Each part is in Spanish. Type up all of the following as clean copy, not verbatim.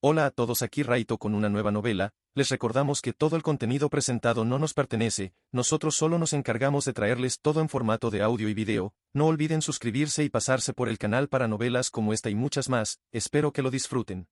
Hola a todos, aquí Raito con una nueva novela. Les recordamos que todo el contenido presentado no nos pertenece, nosotros solo nos encargamos de traerles todo en formato de audio y video. No olviden suscribirse y pasarse por el canal para novelas como esta y muchas más. Espero que lo disfruten.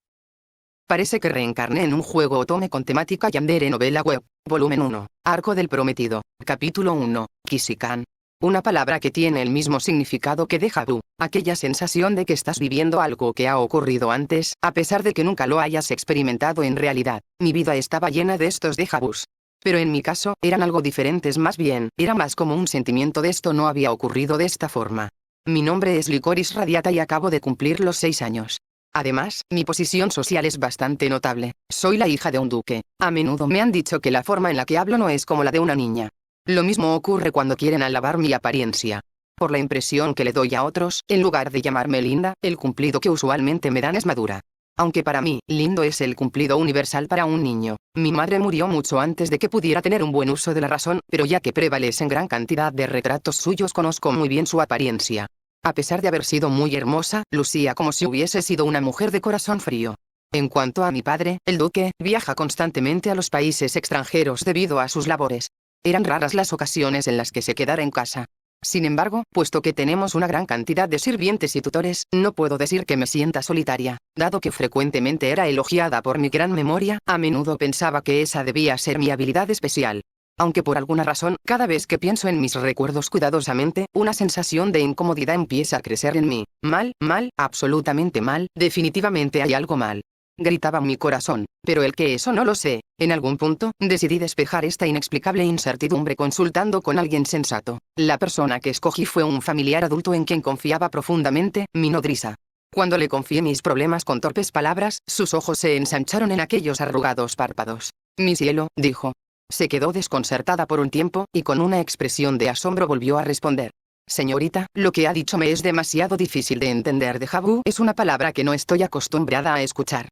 Parece que reencarné en un juego otome con temática yandere novela web, volumen 1, Arco del Prometido, capítulo 1, Kishikan. Una palabra que tiene el mismo significado que déjà vu, aquella sensación de que estás viviendo algo que ha ocurrido antes, a pesar de que nunca lo hayas experimentado en realidad. Mi vida estaba llena de estos déjà vus. Pero en mi caso, eran algo diferentes, más bien, era más como un sentimiento de esto no había ocurrido de esta forma. Mi nombre es Licorice Radiata y acabo de cumplir los 6 años. Además, mi posición social es bastante notable. Soy la hija de un duque. A menudo me han dicho que la forma en la que hablo no es como la de una niña. Lo mismo ocurre cuando quieren alabar mi apariencia. Por la impresión que le doy a otros, en lugar de llamarme linda, el cumplido que usualmente me dan es madura. Aunque para mí, lindo es el cumplido universal para un niño. Mi madre murió mucho antes de que pudiera tener un buen uso de la razón, pero ya que prevalecen gran cantidad de retratos suyos conozco muy bien su apariencia. A pesar de haber sido muy hermosa, lucía como si hubiese sido una mujer de corazón frío. En cuanto a mi padre, el duque, viaja constantemente a los países extranjeros debido a sus labores. Eran raras las ocasiones en las que se quedara en casa. Sin embargo, puesto que tenemos una gran cantidad de sirvientes y tutores, no puedo decir que me sienta solitaria. Dado que frecuentemente era elogiada por mi gran memoria, a menudo pensaba que esa debía ser mi habilidad especial. Aunque por alguna razón, cada vez que pienso en mis recuerdos cuidadosamente, una sensación de incomodidad empieza a crecer en mí. Mal, absolutamente mal, definitivamente hay algo mal. Gritaba mi corazón, pero el que eso no lo sé. En algún punto, decidí despejar esta inexplicable incertidumbre consultando con alguien sensato. La persona que escogí fue un familiar adulto en quien confiaba profundamente, mi nodriza. Cuando le confié mis problemas con torpes palabras, sus ojos se ensancharon en aquellos arrugados párpados. Mi cielo, dijo. Se quedó desconcertada por un tiempo, y con una expresión de asombro volvió a responder. Señorita, lo que ha dicho me es demasiado difícil de entender. Déjà vu es una palabra que no estoy acostumbrada a escuchar.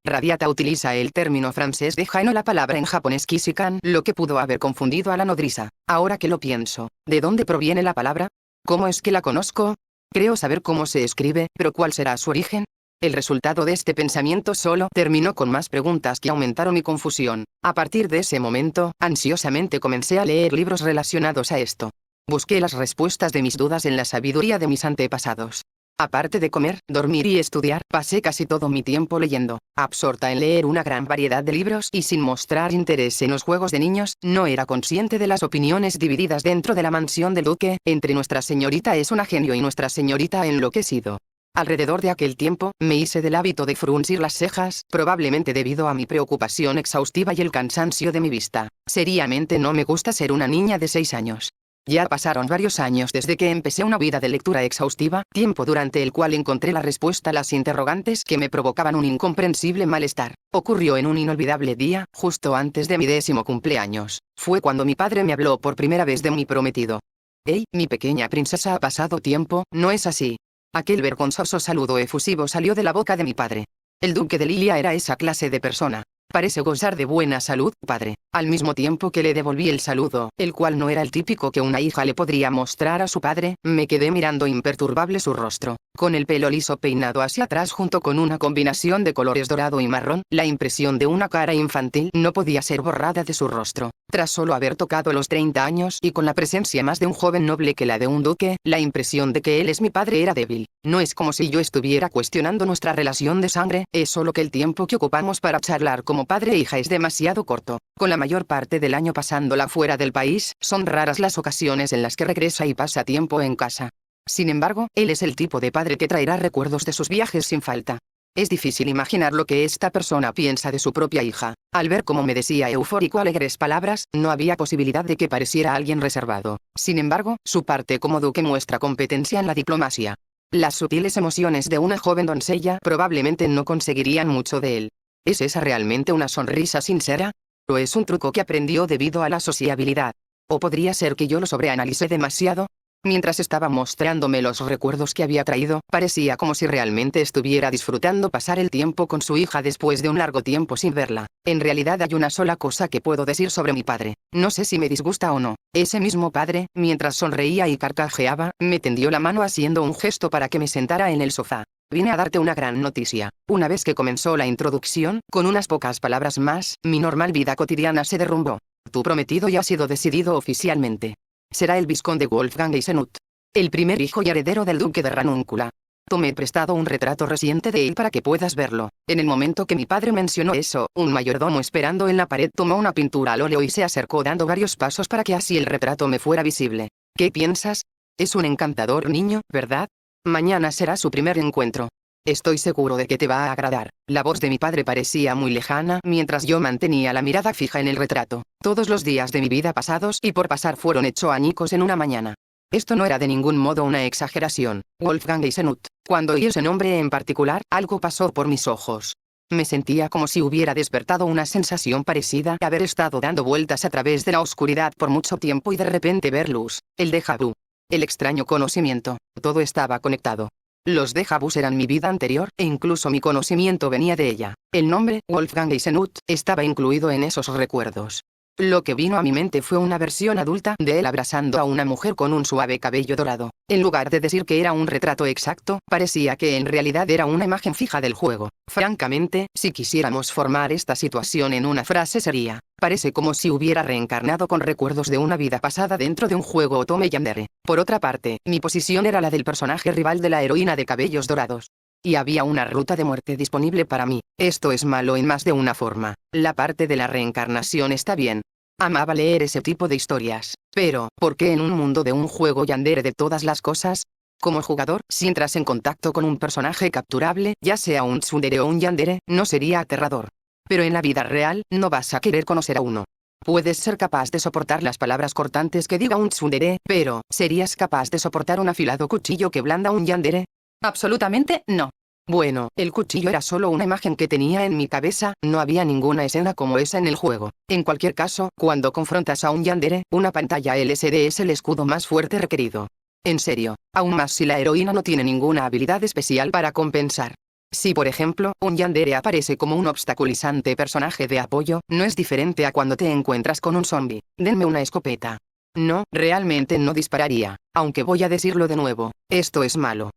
Radiata utiliza el término francés déjà y no la palabra en japonés kishikan, lo que pudo haber confundido a la nodriza. Ahora que lo pienso, ¿de dónde proviene la palabra? ¿Cómo es que la conozco? Creo saber cómo se escribe, pero ¿cuál será su origen? El resultado de este pensamiento solo terminó con más preguntas que aumentaron mi confusión. A partir de ese momento, ansiosamente comencé a leer libros relacionados a esto. Busqué las respuestas de mis dudas en la sabiduría de mis antepasados. Aparte de comer, dormir y estudiar, pasé casi todo mi tiempo leyendo, absorta en leer una gran variedad de libros y sin mostrar interés en los juegos de niños. No era consciente de las opiniones divididas dentro de la mansión del duque, entre Nuestra Señorita es un genio y Nuestra Señorita ha enloquecido. Alrededor de aquel tiempo, me hice del hábito de fruncir las cejas, probablemente debido a mi preocupación exhaustiva y el cansancio de mi vista. Seriamente no me gusta ser una niña de 6 años. Ya pasaron varios años desde que empecé una vida de lectura exhaustiva, tiempo durante el cual encontré la respuesta a las interrogantes que me provocaban un incomprensible malestar. Ocurrió en un inolvidable día, justo antes de mi 10º cumpleaños. Fue cuando mi padre me habló por primera vez de mi prometido. «Hey, mi pequeña princesa, ha pasado tiempo, ¿no es así?» Aquel vergonzoso saludo efusivo salió de la boca de mi padre. El duque de Lilia era esa clase de persona. Parece gozar de buena salud, padre. Al mismo tiempo que le devolví el saludo, el cual no era el típico que una hija le podría mostrar a su padre, me quedé mirando imperturbable su rostro. Con el pelo liso peinado hacia atrás junto con una combinación de colores dorado y marrón, la impresión de una cara infantil no podía ser borrada de su rostro. Tras solo haber tocado los 30 años y con la presencia más de un joven noble que la de un duque, la impresión de que él es mi padre era débil. No es como si yo estuviera cuestionando nuestra relación de sangre, es solo que el tiempo que ocupamos para charlar como padre e hija es demasiado corto. Con la mayor parte del año pasándola fuera del país, son raras las ocasiones en las que regresa y pasa tiempo en casa. Sin embargo, él es el tipo de padre que traerá recuerdos de sus viajes sin falta. Es difícil imaginar lo que esta persona piensa de su propia hija. Al ver cómo me decía eufórico alegres palabras, no había posibilidad de que pareciera alguien reservado. Sin embargo, su parte como duque muestra competencia en la diplomacia. Las sutiles emociones de una joven doncella probablemente no conseguirían mucho de él. ¿Es esa realmente una sonrisa sincera? ¿O es un truco que aprendió debido a la sociabilidad? ¿O podría ser que yo lo sobreanalicé demasiado? Mientras estaba mostrándome los recuerdos que había traído, parecía como si realmente estuviera disfrutando pasar el tiempo con su hija después de un largo tiempo sin verla. En realidad hay una sola cosa que puedo decir sobre mi padre. No sé si me disgusta o no. Ese mismo padre, mientras sonreía y carcajeaba, me tendió la mano haciendo un gesto para que me sentara en el sofá. Vine a darte una gran noticia. Una vez que comenzó la introducción, con unas pocas palabras más, mi normal vida cotidiana se derrumbó. Tu prometido ya ha sido decidido oficialmente. Será el vizconde Wolfgang Eisenhut, el primer hijo y heredero del duque de Ranúncula. Tomé prestado un retrato reciente de él para que puedas verlo. En el momento que mi padre mencionó eso, un mayordomo esperando en la pared tomó una pintura al óleo y se acercó dando varios pasos para que así el retrato me fuera visible. ¿Qué piensas? Es un encantador niño, ¿verdad? Mañana será su primer encuentro. Estoy seguro de que te va a agradar. La voz de mi padre parecía muy lejana mientras yo mantenía la mirada fija en el retrato. Todos los días de mi vida pasados y por pasar fueron hecho añicos en una mañana. Esto no era de ningún modo una exageración. Wolfgang Eisenhut. Cuando oí ese nombre en particular, algo pasó por mis ojos. Me sentía como si hubiera despertado una sensación parecida a haber estado dando vueltas a través de la oscuridad por mucho tiempo y de repente ver luz. El déjà vu. El extraño conocimiento. Todo estaba conectado. Los déjà vus eran mi vida anterior, e incluso mi conocimiento venía de ella. El nombre, Wolfgang Eisenhut, estaba incluido en esos recuerdos. Lo que vino a mi mente fue una versión adulta de él abrazando a una mujer con un suave cabello dorado. En lugar de decir que era un retrato exacto, parecía que en realidad era una imagen fija del juego. Francamente, si quisiéramos formar esta situación en una frase sería: parece como si hubiera reencarnado con recuerdos de una vida pasada dentro de un juego Otome Yandere. Por otra parte, mi posición era la del personaje rival de la heroína de cabellos dorados. Y había una ruta de muerte disponible para mí. Esto es malo en más de una forma. La parte de la reencarnación está bien. Amaba leer ese tipo de historias. Pero, ¿por qué en un mundo de un juego yandere de todas las cosas? Como jugador, si entras en contacto con un personaje capturable, ya sea un tsundere o un yandere, no sería aterrador. Pero en la vida real, no vas a querer conocer a uno. Puedes ser capaz de soportar las palabras cortantes que diga un tsundere, pero, ¿serías capaz de soportar un afilado cuchillo que blanda un yandere? Absolutamente no. Bueno, el cuchillo era solo una imagen que tenía en mi cabeza, no había ninguna escena como esa en el juego. En cualquier caso, cuando confrontas a un yandere, una pantalla LCD es el escudo más fuerte requerido. En serio, aún más si la heroína no tiene ninguna habilidad especial para compensar. Si por ejemplo, un yandere aparece como un obstaculizante personaje de apoyo, no es diferente a cuando te encuentras con un zombie. Denme una escopeta. No, realmente no dispararía, aunque voy a decirlo de nuevo, esto es malo.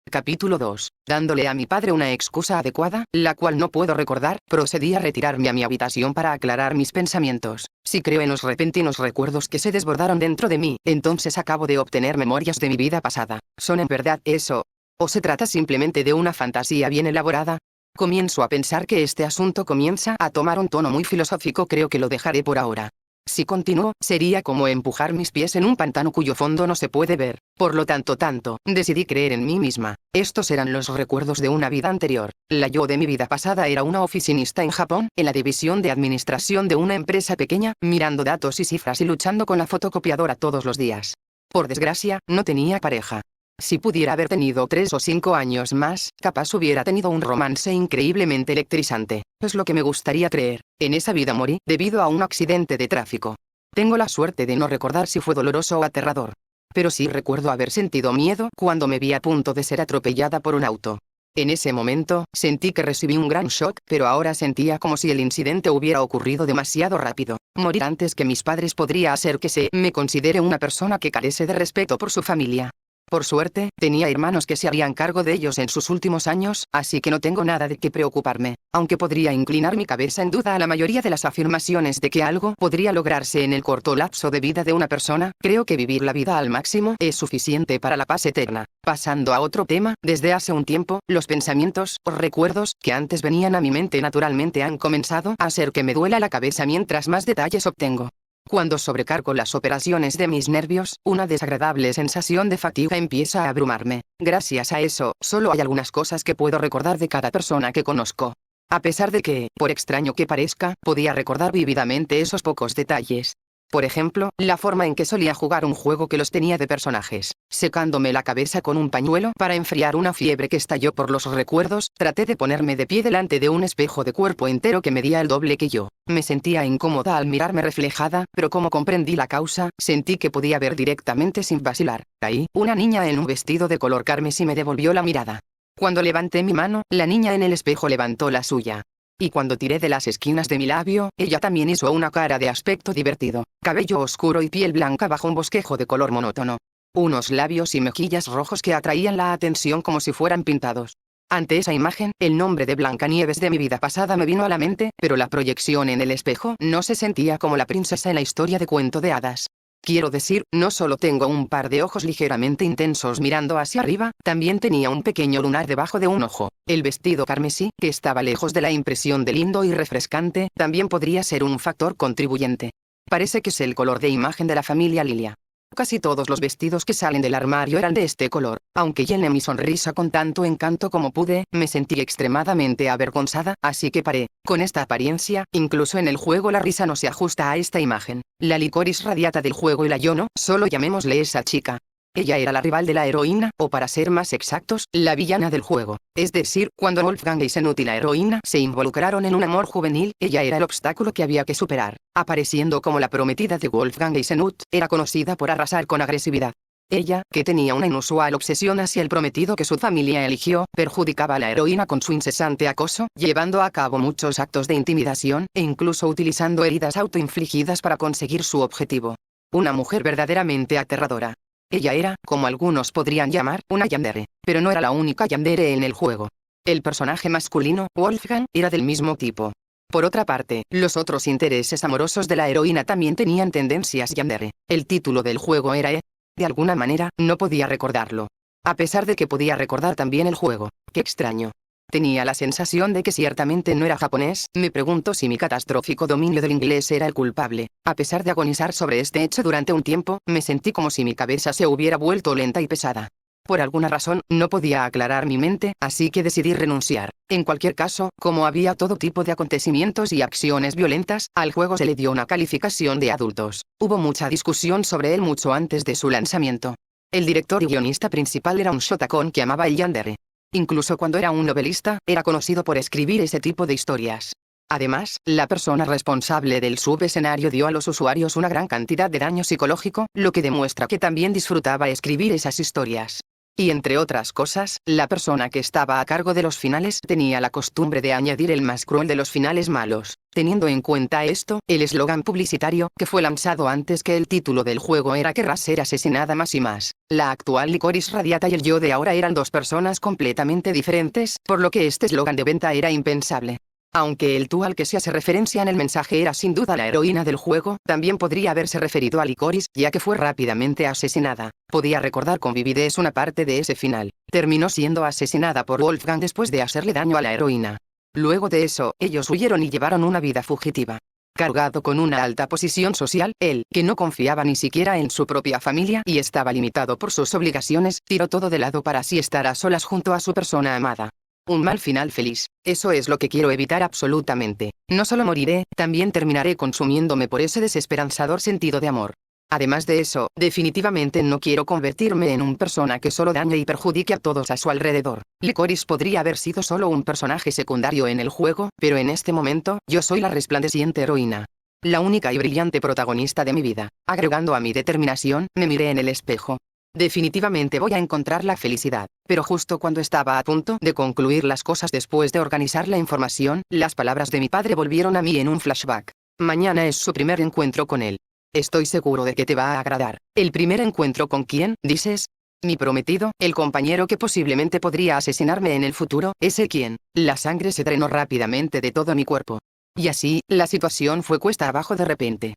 Capítulo 2. Dándole a mi padre una excusa adecuada, la cual no puedo recordar, procedí a retirarme a mi habitación para aclarar mis pensamientos. Si creo en los repentinos recuerdos que se desbordaron dentro de mí, entonces acabo de obtener memorias de mi vida pasada. ¿Son en verdad eso? ¿O se trata simplemente de una fantasía bien elaborada? Comienzo a pensar que este asunto comienza a tomar un tono muy filosófico. Creo que lo dejaré por ahora. Si continúo, sería como empujar mis pies en un pantano cuyo fondo no se puede ver. Por lo tanto, decidí creer en mí misma. Estos eran los recuerdos de una vida anterior. La yo de mi vida pasada era una oficinista en Japón, en la división de administración de una empresa pequeña, mirando datos y cifras y luchando con la fotocopiadora todos los días. Por desgracia, no tenía pareja. Si pudiera haber tenido 3 o 5 años más, capaz hubiera tenido un romance increíblemente electrizante. Es lo que me gustaría creer. En esa vida morí, debido a un accidente de tráfico. Tengo la suerte de no recordar si fue doloroso o aterrador. Pero sí recuerdo haber sentido miedo cuando me vi a punto de ser atropellada por un auto. En ese momento, sentí que recibí un gran shock, pero ahora sentía como si el incidente hubiera ocurrido demasiado rápido. Morir antes que mis padres podría hacer que se me considere una persona que carece de respeto por su familia. Por suerte, tenía hermanos que se harían cargo de ellos en sus últimos años, así que no tengo nada de qué preocuparme. Aunque podría inclinar mi cabeza en duda a la mayoría de las afirmaciones de que algo podría lograrse en el corto lapso de vida de una persona, creo que vivir la vida al máximo es suficiente para la paz eterna. Pasando a otro tema, desde hace un tiempo, los pensamientos o recuerdos que antes venían a mi mente naturalmente han comenzado a hacer que me duela la cabeza mientras más detalles obtengo. Cuando sobrecargo las operaciones de mis nervios, una desagradable sensación de fatiga empieza a abrumarme. Gracias a eso, solo hay algunas cosas que puedo recordar de cada persona que conozco. A pesar de que, por extraño que parezca, podía recordar vívidamente esos pocos detalles. Por ejemplo, la forma en que solía jugar un juego que los tenía de personajes. Secándome la cabeza con un pañuelo para enfriar una fiebre que estalló por los recuerdos, traté de ponerme de pie delante de un espejo de cuerpo entero que medía el doble que yo. Me sentía incómoda al mirarme reflejada, pero como comprendí la causa, sentí que podía ver directamente sin vacilar. Ahí, una niña en un vestido de color carmesí me devolvió la mirada. Cuando levanté mi mano, la niña en el espejo levantó la suya. Y cuando tiré de las esquinas de mi labio, ella también hizo una cara de aspecto divertido. Cabello oscuro y piel blanca bajo un bosquejo de color monótono. Unos labios y mejillas rojos que atraían la atención como si fueran pintados. Ante esa imagen, el nombre de Blancanieves de mi vida pasada me vino a la mente, pero la proyección en el espejo no se sentía como la princesa en la historia de cuento de hadas. Quiero decir, no solo tengo un par de ojos ligeramente intensos mirando hacia arriba, también tenía un pequeño lunar debajo de un ojo. El vestido carmesí, que estaba lejos de la impresión de lindo y refrescante, también podría ser un factor contribuyente. Parece que es el color de imagen de la familia Lilia. Casi todos los vestidos que salen del armario eran de este color. Aunque llené mi sonrisa con tanto encanto como pude, me sentí extremadamente avergonzada, así que paré. Con esta apariencia, incluso en el juego la risa no se ajusta a esta imagen. La Licorice Radiata del juego y la Yono, solo llamémosle esa chica. Ella era la rival de la heroína, o para ser más exactos, la villana del juego. Es decir, cuando Wolfgang Eisenhut y la heroína se involucraron en un amor juvenil, ella era el obstáculo que había que superar. Apareciendo como la prometida de Wolfgang Eisenhut, era conocida por arrasar con agresividad. Ella, que tenía una inusual obsesión hacia el prometido que su familia eligió, perjudicaba a la heroína con su incesante acoso, llevando a cabo muchos actos de intimidación, e incluso utilizando heridas autoinfligidas para conseguir su objetivo. Una mujer verdaderamente aterradora. Ella era, como algunos podrían llamar, una yandere, pero no era la única yandere en el juego. El personaje masculino, Wolfgang, era del mismo tipo. Por otra parte, los otros intereses amorosos de la heroína también tenían tendencias yandere. El título del juego era E. De alguna manera, no podía recordarlo. A pesar de que podía recordar también el juego. ¡Qué extraño! Tenía la sensación de que ciertamente no era japonés. Me pregunto si mi catastrófico dominio del inglés era el culpable. A pesar de agonizar sobre este hecho durante un tiempo, me sentí como si mi cabeza se hubiera vuelto lenta y pesada. Por alguna razón, no podía aclarar mi mente, así que decidí renunciar. En cualquier caso, como había todo tipo de acontecimientos y acciones violentas, al juego se le dio una calificación de adultos. Hubo mucha discusión sobre él mucho antes de su lanzamiento. El director y guionista principal era un shotacon que amaba el yandere. Incluso cuando era un novelista, era conocido por escribir ese tipo de historias. Además, la persona responsable del subescenario dio a los usuarios una gran cantidad de daño psicológico, lo que demuestra que también disfrutaba escribir esas historias. Y entre otras cosas, la persona que estaba a cargo de los finales tenía la costumbre de añadir el más cruel de los finales malos. Teniendo en cuenta esto, el eslogan publicitario, que fue lanzado antes que el título del juego era "Querrás ser asesinada más y más". La actual Licorice Radiata y el yo de ahora eran dos personas completamente diferentes, por lo que este eslogan de venta era impensable. Aunque el tú al que se hace referencia en el mensaje era sin duda la heroína del juego, también podría haberse referido a Licorice, ya que fue rápidamente asesinada. Podía recordar con vividez una parte de ese final. Terminó siendo asesinada por Wolfgang después de hacerle daño a la heroína. Luego de eso, ellos huyeron y llevaron una vida fugitiva. Cargado con una alta posición social, él, que no confiaba ni siquiera en su propia familia y estaba limitado por sus obligaciones, tiró todo de lado para así estar a solas junto a su persona amada. Un mal final feliz. Eso es lo que quiero evitar absolutamente. No solo moriré, también terminaré consumiéndome por ese desesperanzador sentido de amor. Además de eso, definitivamente no quiero convertirme en un persona que solo dañe y perjudique a todos a su alrededor. Licorice podría haber sido solo un personaje secundario en el juego, pero en este momento, yo soy la resplandeciente heroína. La única y brillante protagonista de mi vida. Agregando a mi determinación, me miré en el espejo. Definitivamente voy a encontrar la felicidad. Pero justo cuando estaba a punto de concluir las cosas después de organizar la información, las palabras de mi padre volvieron a mí en un flashback. Mañana es su primer encuentro con él. Estoy seguro de que te va a agradar. ¿El primer encuentro con quién, dices? Mi prometido, el compañero que posiblemente podría asesinarme en el futuro, ¿ese quién? La sangre se drenó rápidamente de todo mi cuerpo. Y así, la situación fue cuesta abajo de repente.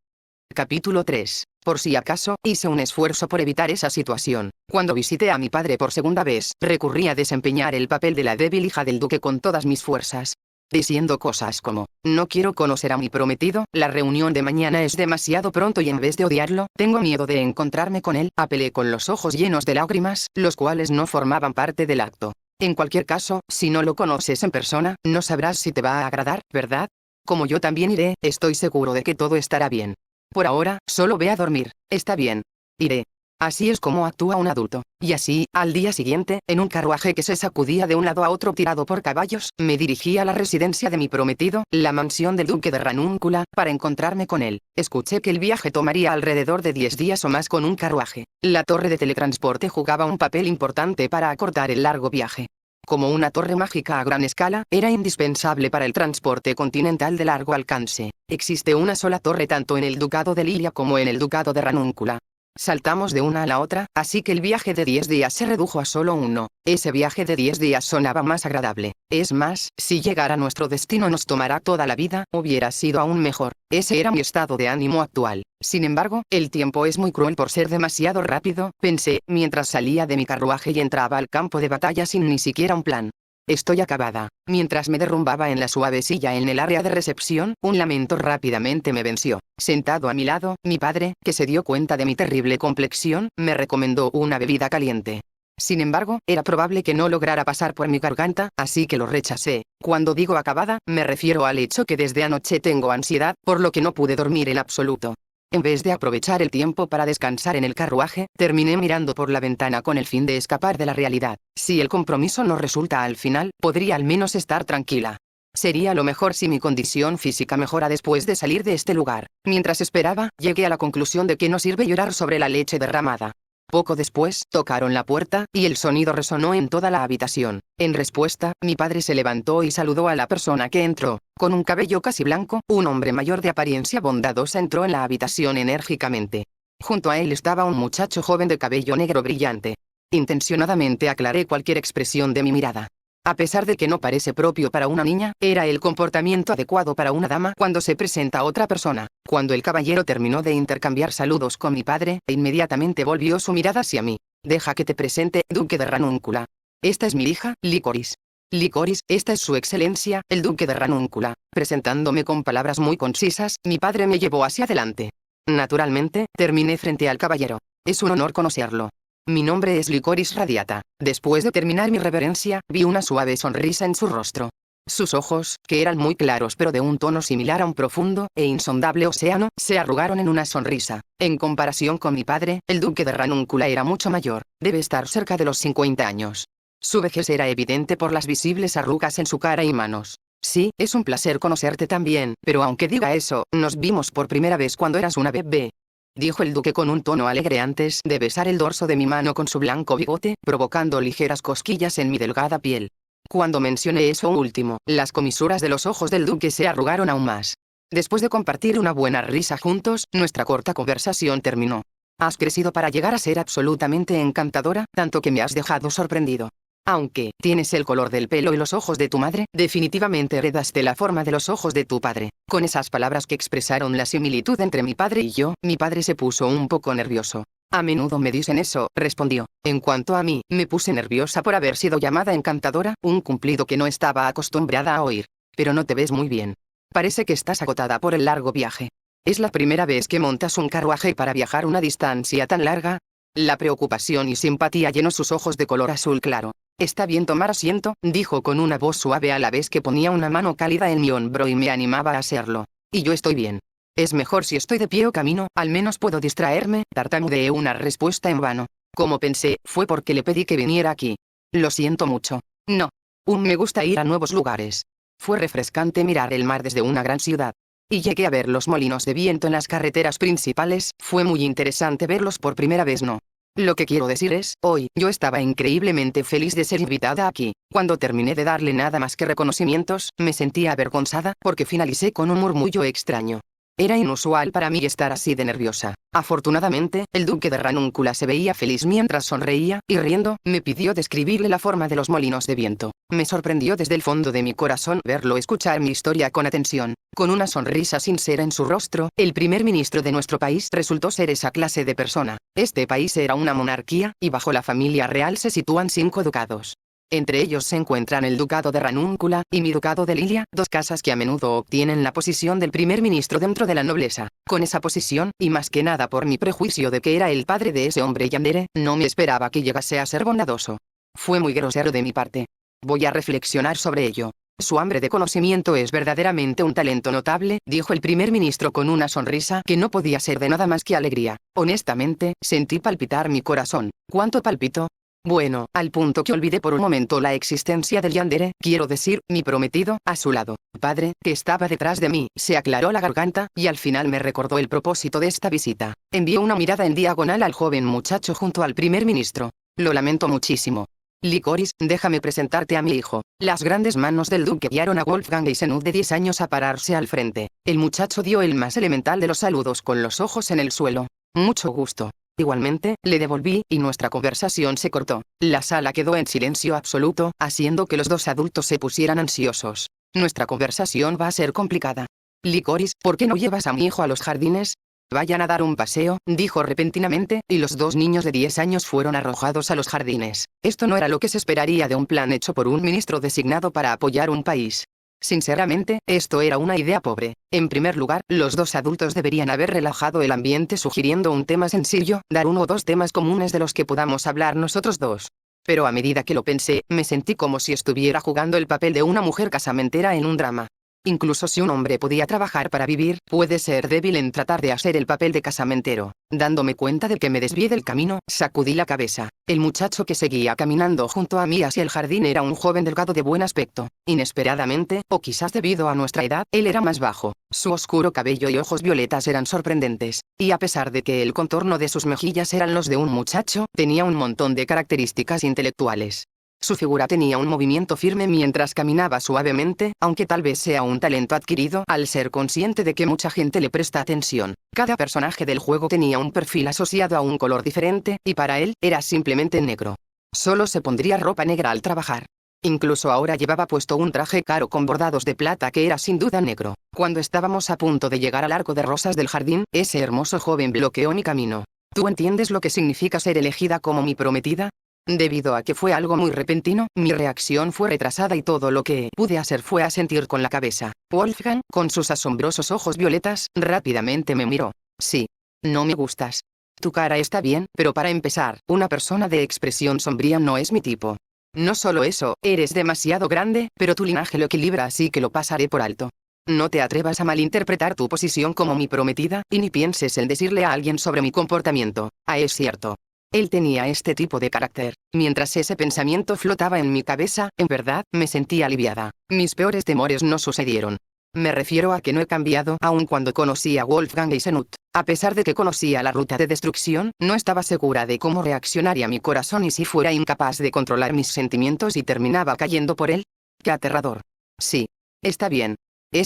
Capítulo 3. Por si acaso, hice un esfuerzo por evitar esa situación. Cuando visité a mi padre por segunda vez, recurrí a desempeñar el papel de la débil hija del duque con todas mis fuerzas. Diciendo cosas como, no quiero conocer a mi prometido, la reunión de mañana es demasiado pronto y en vez de odiarlo, tengo miedo de encontrarme con él, apelé con los ojos llenos de lágrimas, los cuales no formaban parte del acto. En cualquier caso, si no lo conoces en persona, no sabrás si te va a agradar, ¿verdad? Como yo también iré, estoy seguro de que todo estará bien. Por ahora, solo ve a dormir. Está bien. Iré. Así es como actúa un adulto. Y así, al día siguiente, en un carruaje que se sacudía de un lado a otro tirado por caballos, me dirigí a la residencia de mi prometido, la mansión del duque de Ranúncula, para encontrarme con él. Escuché que el viaje tomaría alrededor de 10 días o más con un carruaje. La torre de teletransporte jugaba un papel importante para acortar el largo viaje. Como una torre mágica a gran escala, era indispensable para el transporte continental de largo alcance. Existe una sola torre tanto en el Ducado de Lilia como en el Ducado de Ranúncula. Saltamos de una a la otra, así que el viaje de 10 días se redujo a solo uno. Ese viaje de 10 días sonaba más agradable. Es más, si llegar a nuestro destino nos tomará toda la vida, hubiera sido aún mejor. Ese era mi estado de ánimo actual. Sin embargo, el tiempo es muy cruel por ser demasiado rápido, pensé, mientras salía de mi carruaje y entraba al campo de batalla sin ni siquiera un plan. Estoy acabada. Mientras me derrumbaba en la suave silla en el área de recepción, un lamento rápidamente me venció. Sentado a mi lado, mi padre, que se dio cuenta de mi terrible complexión, me recomendó una bebida caliente. Sin embargo, era probable que no lograra pasar por mi garganta, así que lo rechacé. Cuando digo acabada, me refiero al hecho que desde anoche tengo ansiedad, por lo que no pude dormir en absoluto. En vez de aprovechar el tiempo para descansar en el carruaje, terminé mirando por la ventana con el fin de escapar de la realidad. Si el compromiso no resulta al final, podría al menos estar tranquila. Sería lo mejor si mi condición física mejora después de salir de este lugar. Mientras esperaba, llegué a la conclusión de que no sirve llorar sobre la leche derramada. Poco después, tocaron la puerta, y el sonido resonó en toda la habitación. En respuesta, mi padre se levantó y saludó a la persona que entró. Con un cabello casi blanco, un hombre mayor de apariencia bondadosa entró en la habitación enérgicamente. Junto a él estaba un muchacho joven de cabello negro brillante. Intencionadamente aclaré cualquier expresión de mi mirada. A pesar de que no parece propio para una niña, era el comportamiento adecuado para una dama cuando se presenta otra persona. Cuando el caballero terminó de intercambiar saludos con mi padre, inmediatamente volvió su mirada hacia mí. Deja que te presente, duque de Ranúncula. Esta es mi hija, Licorice. Licorice, esta es su excelencia, el duque de Ranúncula. Presentándome con palabras muy concisas, mi padre me llevó hacia adelante. Naturalmente, terminé frente al caballero. Es un honor conocerlo. Mi nombre es Licorice Radiata. Después de terminar mi reverencia, vi una suave sonrisa en su rostro. Sus ojos, que eran muy claros pero de un tono similar a un profundo e insondable océano, se arrugaron en una sonrisa. En comparación con mi padre, el duque de Ranúncula era mucho mayor, debe estar cerca de los 50 años. Su vejez era evidente por las visibles arrugas en su cara y manos. Sí, es un placer conocerte también, pero aunque diga eso, nos vimos por primera vez cuando eras una bebé. Dijo el duque con un tono alegre antes de besar el dorso de mi mano con su blanco bigote, provocando ligeras cosquillas en mi delgada piel. Cuando mencioné eso último, las comisuras de los ojos del duque se arrugaron aún más. Después de compartir una buena risa juntos, nuestra corta conversación terminó. Has crecido para llegar a ser absolutamente encantadora, tanto que me has dejado sorprendido. Aunque tienes el color del pelo y los ojos de tu madre, definitivamente heredaste la forma de los ojos de tu padre. Con esas palabras que expresaron la similitud entre mi padre y yo, mi padre se puso un poco nervioso. A menudo me dicen eso, respondió. En cuanto a mí, me puse nerviosa por haber sido llamada encantadora, un cumplido que no estaba acostumbrada a oír. Pero no te ves muy bien. Parece que estás agotada por el largo viaje. ¿Es la primera vez que montas un carruaje para viajar una distancia tan larga? La preocupación y simpatía llenó sus ojos de color azul claro. Está bien tomar asiento, dijo con una voz suave a la vez que ponía una mano cálida en mi hombro y me animaba a hacerlo. Y yo estoy bien. Es mejor si estoy de pie o camino, al menos puedo distraerme, tartamudeé una respuesta en vano. Como pensé, fue porque le pedí que viniera aquí. Lo siento mucho. No. Me gusta ir a nuevos lugares. Fue refrescante mirar el mar desde una gran ciudad. Y llegué a ver los molinos de viento en las carreteras principales, fue muy interesante verlos por primera vez no. Lo que quiero decir es, hoy, yo estaba increíblemente feliz de ser invitada aquí. Cuando terminé de darle nada más que reconocimientos, me sentía avergonzada, porque finalicé con un murmullo extraño. Era inusual para mí estar así de nerviosa. Afortunadamente, el duque de Ranúncula se veía feliz mientras sonreía, y riendo, me pidió describirle la forma de los molinos de viento. Me sorprendió desde el fondo de mi corazón verlo escuchar mi historia con atención. Con una sonrisa sincera en su rostro, el primer ministro de nuestro país resultó ser esa clase de persona. Este país era una monarquía, y bajo la familia real se sitúan 5 ducados. Entre ellos se encuentran el ducado de Ranúncula y mi ducado de Lilia, 2 casas que a menudo obtienen la posición del primer ministro dentro de la nobleza. Con esa posición, y más que nada por mi prejuicio de que era el padre de ese hombre Yandere, no me esperaba que llegase a ser bondadoso. Fue muy grosero de mi parte. Voy a reflexionar sobre ello. Su hambre de conocimiento es verdaderamente un talento notable, dijo el primer ministro con una sonrisa que no podía ser de nada más que alegría. Honestamente, sentí palpitar mi corazón. ¿Cuánto palpitó? Bueno, al punto que olvidé por un momento la existencia del Yandere, quiero decir, mi prometido, a su lado. Padre, que estaba detrás de mí, se aclaró la garganta, y al final me recordó el propósito de esta visita. Envió una mirada en diagonal al joven muchacho junto al primer ministro. Lo lamento muchísimo. Licorice, déjame presentarte a mi hijo. Las grandes manos del duque guiaron a Wolfgang Eisenhut de 10 años a pararse al frente. El muchacho dio el más elemental de los saludos con los ojos en el suelo. Mucho gusto. Igualmente, le devolví, y nuestra conversación se cortó. La sala quedó en silencio absoluto, haciendo que los dos adultos se pusieran ansiosos. Nuestra conversación va a ser complicada. Licorice, ¿por qué no llevas a mi hijo a los jardines? Vayan a dar un paseo, dijo repentinamente, y los dos niños de 10 años fueron arrojados a los jardines. Esto no era lo que se esperaría de un plan hecho por un ministro designado para apoyar un país. Sinceramente, esto era una idea pobre. En primer lugar, los dos adultos deberían haber relajado el ambiente sugiriendo un tema sencillo, dar uno o dos temas comunes de los que podamos hablar nosotros dos. Pero a medida que lo pensé, me sentí como si estuviera jugando el papel de una mujer casamentera en un drama. Incluso si un hombre podía trabajar para vivir, puede ser débil en tratar de hacer el papel de casamentero. Dándome cuenta de que me desvié del camino, sacudí la cabeza. El muchacho que seguía caminando junto a mí hacia el jardín era un joven delgado de buen aspecto. Inesperadamente, o quizás debido a nuestra edad, él era más bajo. Su oscuro cabello y ojos violetas eran sorprendentes. Y a pesar de que el contorno de sus mejillas eran los de un muchacho, tenía un montón de características intelectuales. Su figura tenía un movimiento firme mientras caminaba suavemente, aunque tal vez sea un talento adquirido al ser consciente de que mucha gente le presta atención. Cada personaje del juego tenía un perfil asociado a un color diferente, y para él, era simplemente negro. Solo se pondría ropa negra al trabajar. Incluso ahora llevaba puesto un traje caro con bordados de plata que era sin duda negro. Cuando estábamos a punto de llegar al arco de rosas del jardín, ese hermoso joven bloqueó mi camino. ¿Tú entiendes lo que significa ser elegida como mi prometida? Debido a que fue algo muy repentino, mi reacción fue retrasada y todo lo que pude hacer fue asentir con la cabeza. Wolfgang, con sus asombrosos ojos violetas, rápidamente me miró. Sí. No me gustas. Tu cara está bien, pero para empezar, una persona de expresión sombría no es mi tipo. No solo eso, eres demasiado grande, pero tu linaje lo equilibra, así que lo pasaré por alto. No te atrevas a malinterpretar tu posición como mi prometida, y ni pienses en decirle a alguien sobre mi comportamiento. Es cierto. Él tenía este tipo de carácter. Mientras ese pensamiento flotaba en mi cabeza, en verdad, me sentí aliviada. Mis peores temores no sucedieron. Me refiero a que no he cambiado aun cuando conocí a Wolfgang Eisenhut. A pesar de que conocía la ruta de destrucción, no estaba segura de cómo reaccionaría mi corazón y si fuera incapaz de controlar mis sentimientos y terminaba cayendo por él. ¡Qué aterrador! Sí. Está bien.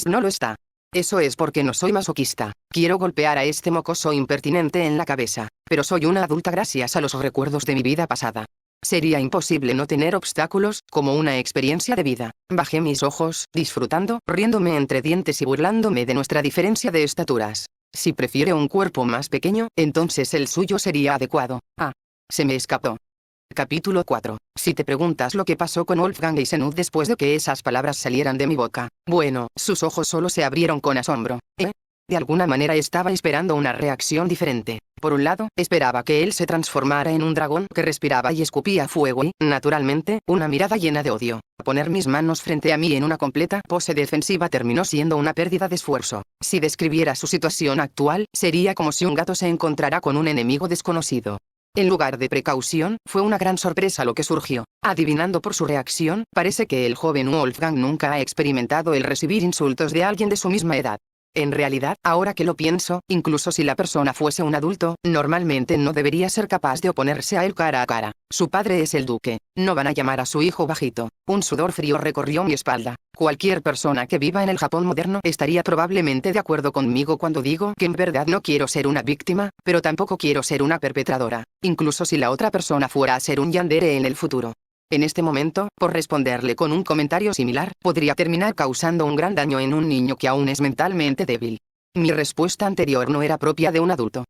No lo está. Eso es porque no soy masoquista. Quiero golpear a este mocoso impertinente en la cabeza, pero soy una adulta gracias a los recuerdos de mi vida pasada. Sería imposible no tener obstáculos, como una experiencia de vida. Bajé mis ojos, disfrutando, riéndome entre dientes y burlándome de nuestra diferencia de estaturas. Si prefiere un cuerpo más pequeño, entonces el suyo sería adecuado. Se me escapó. Capítulo 4. Si te preguntas lo que pasó con Wolfgang Eisenhut después de que esas palabras salieran de mi boca, bueno, sus ojos solo se abrieron con asombro. De alguna manera estaba esperando una reacción diferente. Por un lado, esperaba que él se transformara en un dragón que respiraba y escupía fuego y, naturalmente, una mirada llena de odio. Poner mis manos frente a mí en una completa pose defensiva terminó siendo una pérdida de esfuerzo. Si describiera su situación actual, sería como si un gato se encontrara con un enemigo desconocido. En lugar de precaución, fue una gran sorpresa lo que surgió. Adivinando por su reacción, parece que el joven Wolfgang nunca ha experimentado el recibir insultos de alguien de su misma edad. En realidad, ahora que lo pienso, incluso si la persona fuese un adulto, normalmente no debería ser capaz de oponerse a él cara a cara. Su padre es el duque. No van a llamar a su hijo bajito. Un sudor frío recorrió mi espalda. Cualquier persona que viva en el Japón moderno estaría probablemente de acuerdo conmigo cuando digo que en verdad no quiero ser una víctima, pero tampoco quiero ser una perpetradora, incluso si la otra persona fuera a ser un yandere en el futuro. En este momento, por responderle con un comentario similar, podría terminar causando un gran daño en un niño que aún es mentalmente débil. Mi respuesta anterior no era propia de un adulto.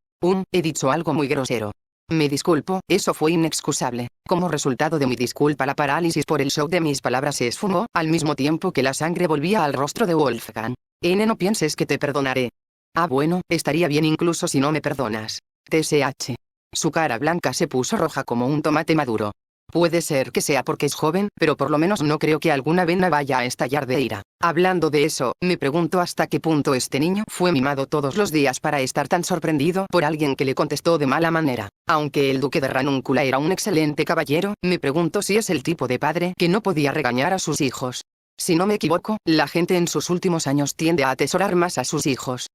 He dicho algo muy grosero. Me disculpo, eso fue inexcusable. Como resultado de mi disculpa, la parálisis por el shock de mis palabras se esfumó, al mismo tiempo que la sangre volvía al rostro de Wolfgang. No pienses que te perdonaré. Bueno, estaría bien incluso si no me perdonas. TSH. Su cara blanca se puso roja como un tomate maduro. Puede ser que sea porque es joven, pero por lo menos no creo que alguna vena vaya a estallar de ira. Hablando de eso, me pregunto hasta qué punto este niño fue mimado todos los días para estar tan sorprendido por alguien que le contestó de mala manera. Aunque el duque de Ranúncula era un excelente caballero, me pregunto si es el tipo de padre que no podía regañar a sus hijos. Si no me equivoco, la gente en sus últimos años tiende a atesorar más a sus hijos.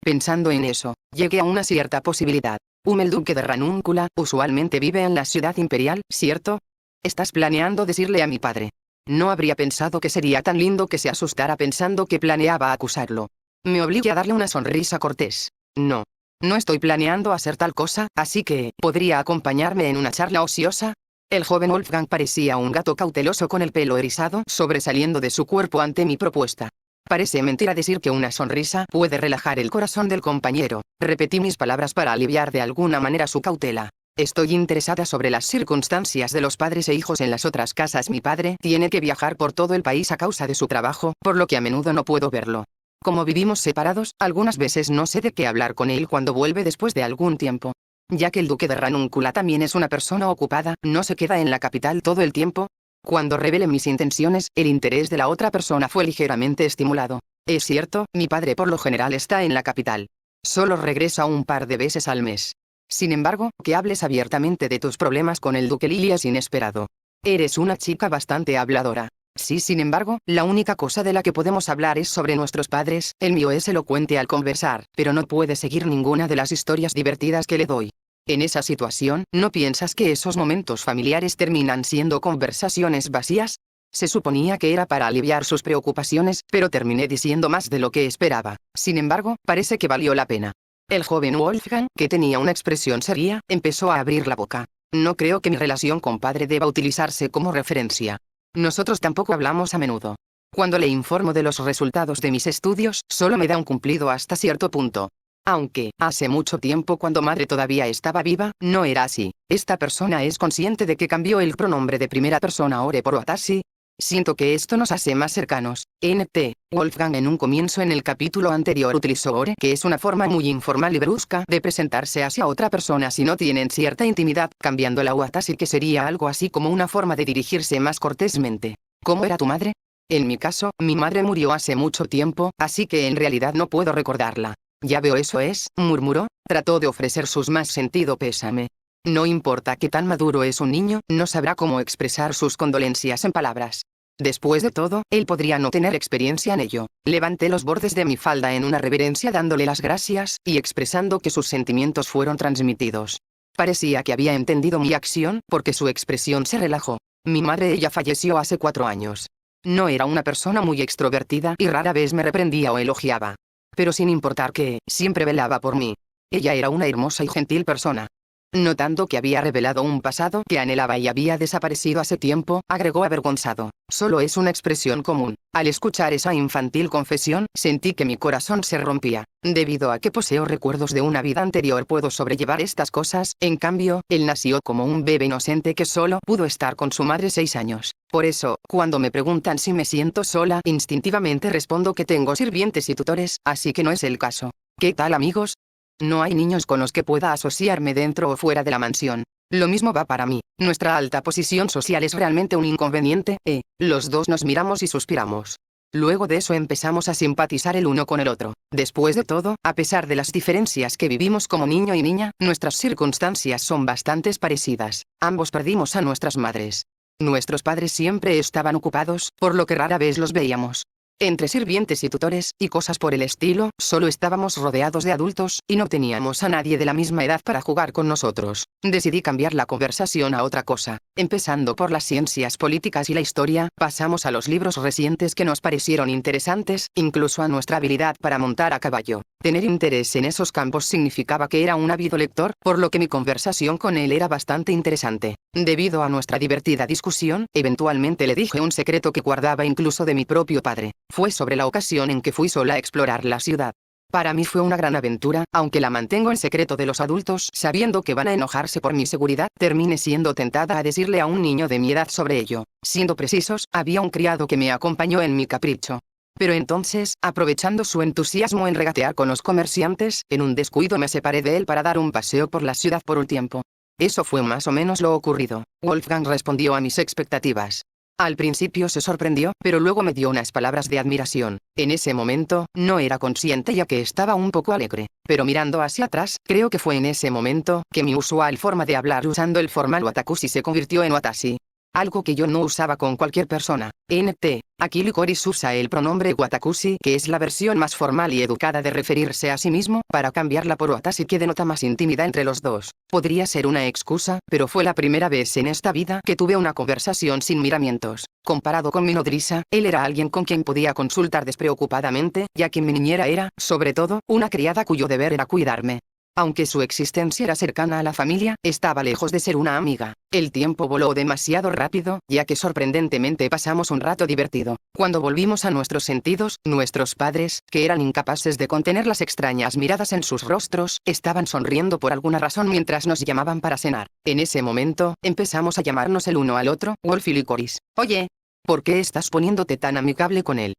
Pensando en eso, llegué a una cierta posibilidad. El duque de Ranúncula usualmente vive en la ciudad imperial, ¿cierto? Estás planeando decirle a mi padre. No habría pensado que sería tan lindo que se asustara pensando que planeaba acusarlo. Me obligué a darle una sonrisa cortés. No. No estoy planeando hacer tal cosa, así que, ¿podría acompañarme en una charla ociosa? El joven Wolfgang parecía un gato cauteloso con el pelo erizado sobresaliendo de su cuerpo ante mi propuesta. Parece mentira decir que una sonrisa puede relajar el corazón del compañero. Repetí mis palabras para aliviar de alguna manera su cautela. Estoy interesada sobre las circunstancias de los padres e hijos en las otras casas. Mi padre tiene que viajar por todo el país a causa de su trabajo, por lo que a menudo no puedo verlo. Como vivimos separados, algunas veces no sé de qué hablar con él cuando vuelve después de algún tiempo. Ya que el duque de Ranúncula también es una persona ocupada, no se queda en la capital todo el tiempo. Cuando revelé mis intenciones, el interés de la otra persona fue ligeramente estimulado. Es cierto, mi padre por lo general está en la capital. Solo regresa un par de veces al mes. Sin embargo, que hables abiertamente de tus problemas con el duque Lilia es inesperado. Eres una chica bastante habladora. Sí, sin embargo, la única cosa de la que podemos hablar es sobre nuestros padres. El mío es elocuente al conversar, pero no puede seguir ninguna de las historias divertidas que le doy. En esa situación, ¿no piensas que esos momentos familiares terminan siendo conversaciones vacías? Se suponía que era para aliviar sus preocupaciones, pero terminé diciendo más de lo que esperaba. Sin embargo, parece que valió la pena. El joven Wolfgang, que tenía una expresión seria, empezó a abrir la boca. No creo que mi relación con padre deba utilizarse como referencia. Nosotros tampoco hablamos a menudo. Cuando le informo de los resultados de mis estudios, solo me da un cumplido hasta cierto punto. Aunque, hace mucho tiempo cuando madre todavía estaba viva, no era así. Esta persona es consciente de que cambió el pronombre de primera persona ore por watashi. Siento que esto nos hace más cercanos. Nt. Wolfgang en un comienzo en el capítulo anterior utilizó ore, que es una forma muy informal y brusca de presentarse hacia otra persona si no tienen cierta intimidad, cambiando la watashi que sería algo así como una forma de dirigirse más cortésmente. ¿Cómo era tu madre? En mi caso, mi madre murió hace mucho tiempo, así que en realidad no puedo recordarla. Ya veo, eso es, murmuró, trató de ofrecer sus más sentido pésame. No importa qué tan maduro es un niño, no sabrá cómo expresar sus condolencias en palabras. Después de todo, él podría no tener experiencia en ello. Levanté los bordes de mi falda en una reverencia dándole las gracias, y expresando que sus sentimientos fueron transmitidos. Parecía que había entendido mi acción, porque su expresión se relajó. Mi madre, ella falleció hace 4 años. No era una persona muy extrovertida y rara vez me reprendía o elogiaba. Pero sin importar que, siempre velaba por mí. Ella era una hermosa y gentil persona. Notando que había revelado un pasado que anhelaba y había desaparecido hace tiempo, agregó avergonzado. Solo es una expresión común. Al escuchar esa infantil confesión, sentí que mi corazón se rompía. Debido a que poseo recuerdos de una vida anterior puedo sobrellevar estas cosas, en cambio, él nació como un bebé inocente que solo pudo estar con su madre 6 años. Por eso, cuando me preguntan si me siento sola, instintivamente respondo que tengo sirvientes y tutores, así que no es el caso. ¿Qué tal, amigos? No hay niños con los que pueda asociarme dentro o fuera de la mansión. Lo mismo va para mí. Nuestra alta posición social es realmente un inconveniente, los dos nos miramos y suspiramos. Luego de eso empezamos a simpatizar el uno con el otro. Después de todo, a pesar de las diferencias que vivimos como niño y niña, nuestras circunstancias son bastante parecidas. Ambos perdimos a nuestras madres. Nuestros padres siempre estaban ocupados, por lo que rara vez los veíamos. Entre sirvientes y tutores, y cosas por el estilo, solo estábamos rodeados de adultos, y no teníamos a nadie de la misma edad para jugar con nosotros. Decidí cambiar la conversación a otra cosa. Empezando por las ciencias políticas y la historia, pasamos a los libros recientes que nos parecieron interesantes, incluso a nuestra habilidad para montar a caballo. Tener interés en esos campos significaba que era un ávido lector, por lo que mi conversación con él era bastante interesante. Debido a nuestra divertida discusión, eventualmente le dije un secreto que guardaba incluso de mi propio padre. Fue sobre la ocasión en que fui sola a explorar la ciudad. Para mí fue una gran aventura, aunque la mantengo en secreto de los adultos, sabiendo que van a enojarse por mi seguridad, terminé siendo tentada a decirle a un niño de mi edad sobre ello. Siendo precisos, había un criado que me acompañó en mi capricho. Pero entonces, aprovechando su entusiasmo en regatear con los comerciantes, en un descuido me separé de él para dar un paseo por la ciudad por un tiempo. Eso fue más o menos lo ocurrido. Wolfgang respondió a mis expectativas. Al principio se sorprendió, pero luego me dio unas palabras de admiración. En ese momento, no era consciente ya que estaba un poco alegre. Pero mirando hacia atrás, creo que fue en ese momento, que mi usual forma de hablar usando el formal watakushi se convirtió en watashi. Algo que yo no usaba con cualquier persona. Nt. Aquí Licorice usa el pronombre watakushi, que es la versión más formal y educada de referirse a sí mismo, para cambiarla por watashi que denota más intimidad entre los dos. Podría ser una excusa, pero fue la primera vez en esta vida que tuve una conversación sin miramientos. Comparado con mi nodriza, él era alguien con quien podía consultar despreocupadamente, ya que mi niñera era, sobre todo, una criada cuyo deber era cuidarme. Aunque su existencia era cercana a la familia, estaba lejos de ser una amiga. El tiempo voló demasiado rápido, ya que sorprendentemente pasamos un rato divertido. Cuando volvimos a nuestros sentidos, nuestros padres, que eran incapaces de contener las extrañas miradas en sus rostros, estaban sonriendo por alguna razón mientras nos llamaban para cenar. En ese momento, empezamos a llamarnos el uno al otro, Wolf y Licorice. Oye, ¿por qué estás poniéndote tan amigable con él?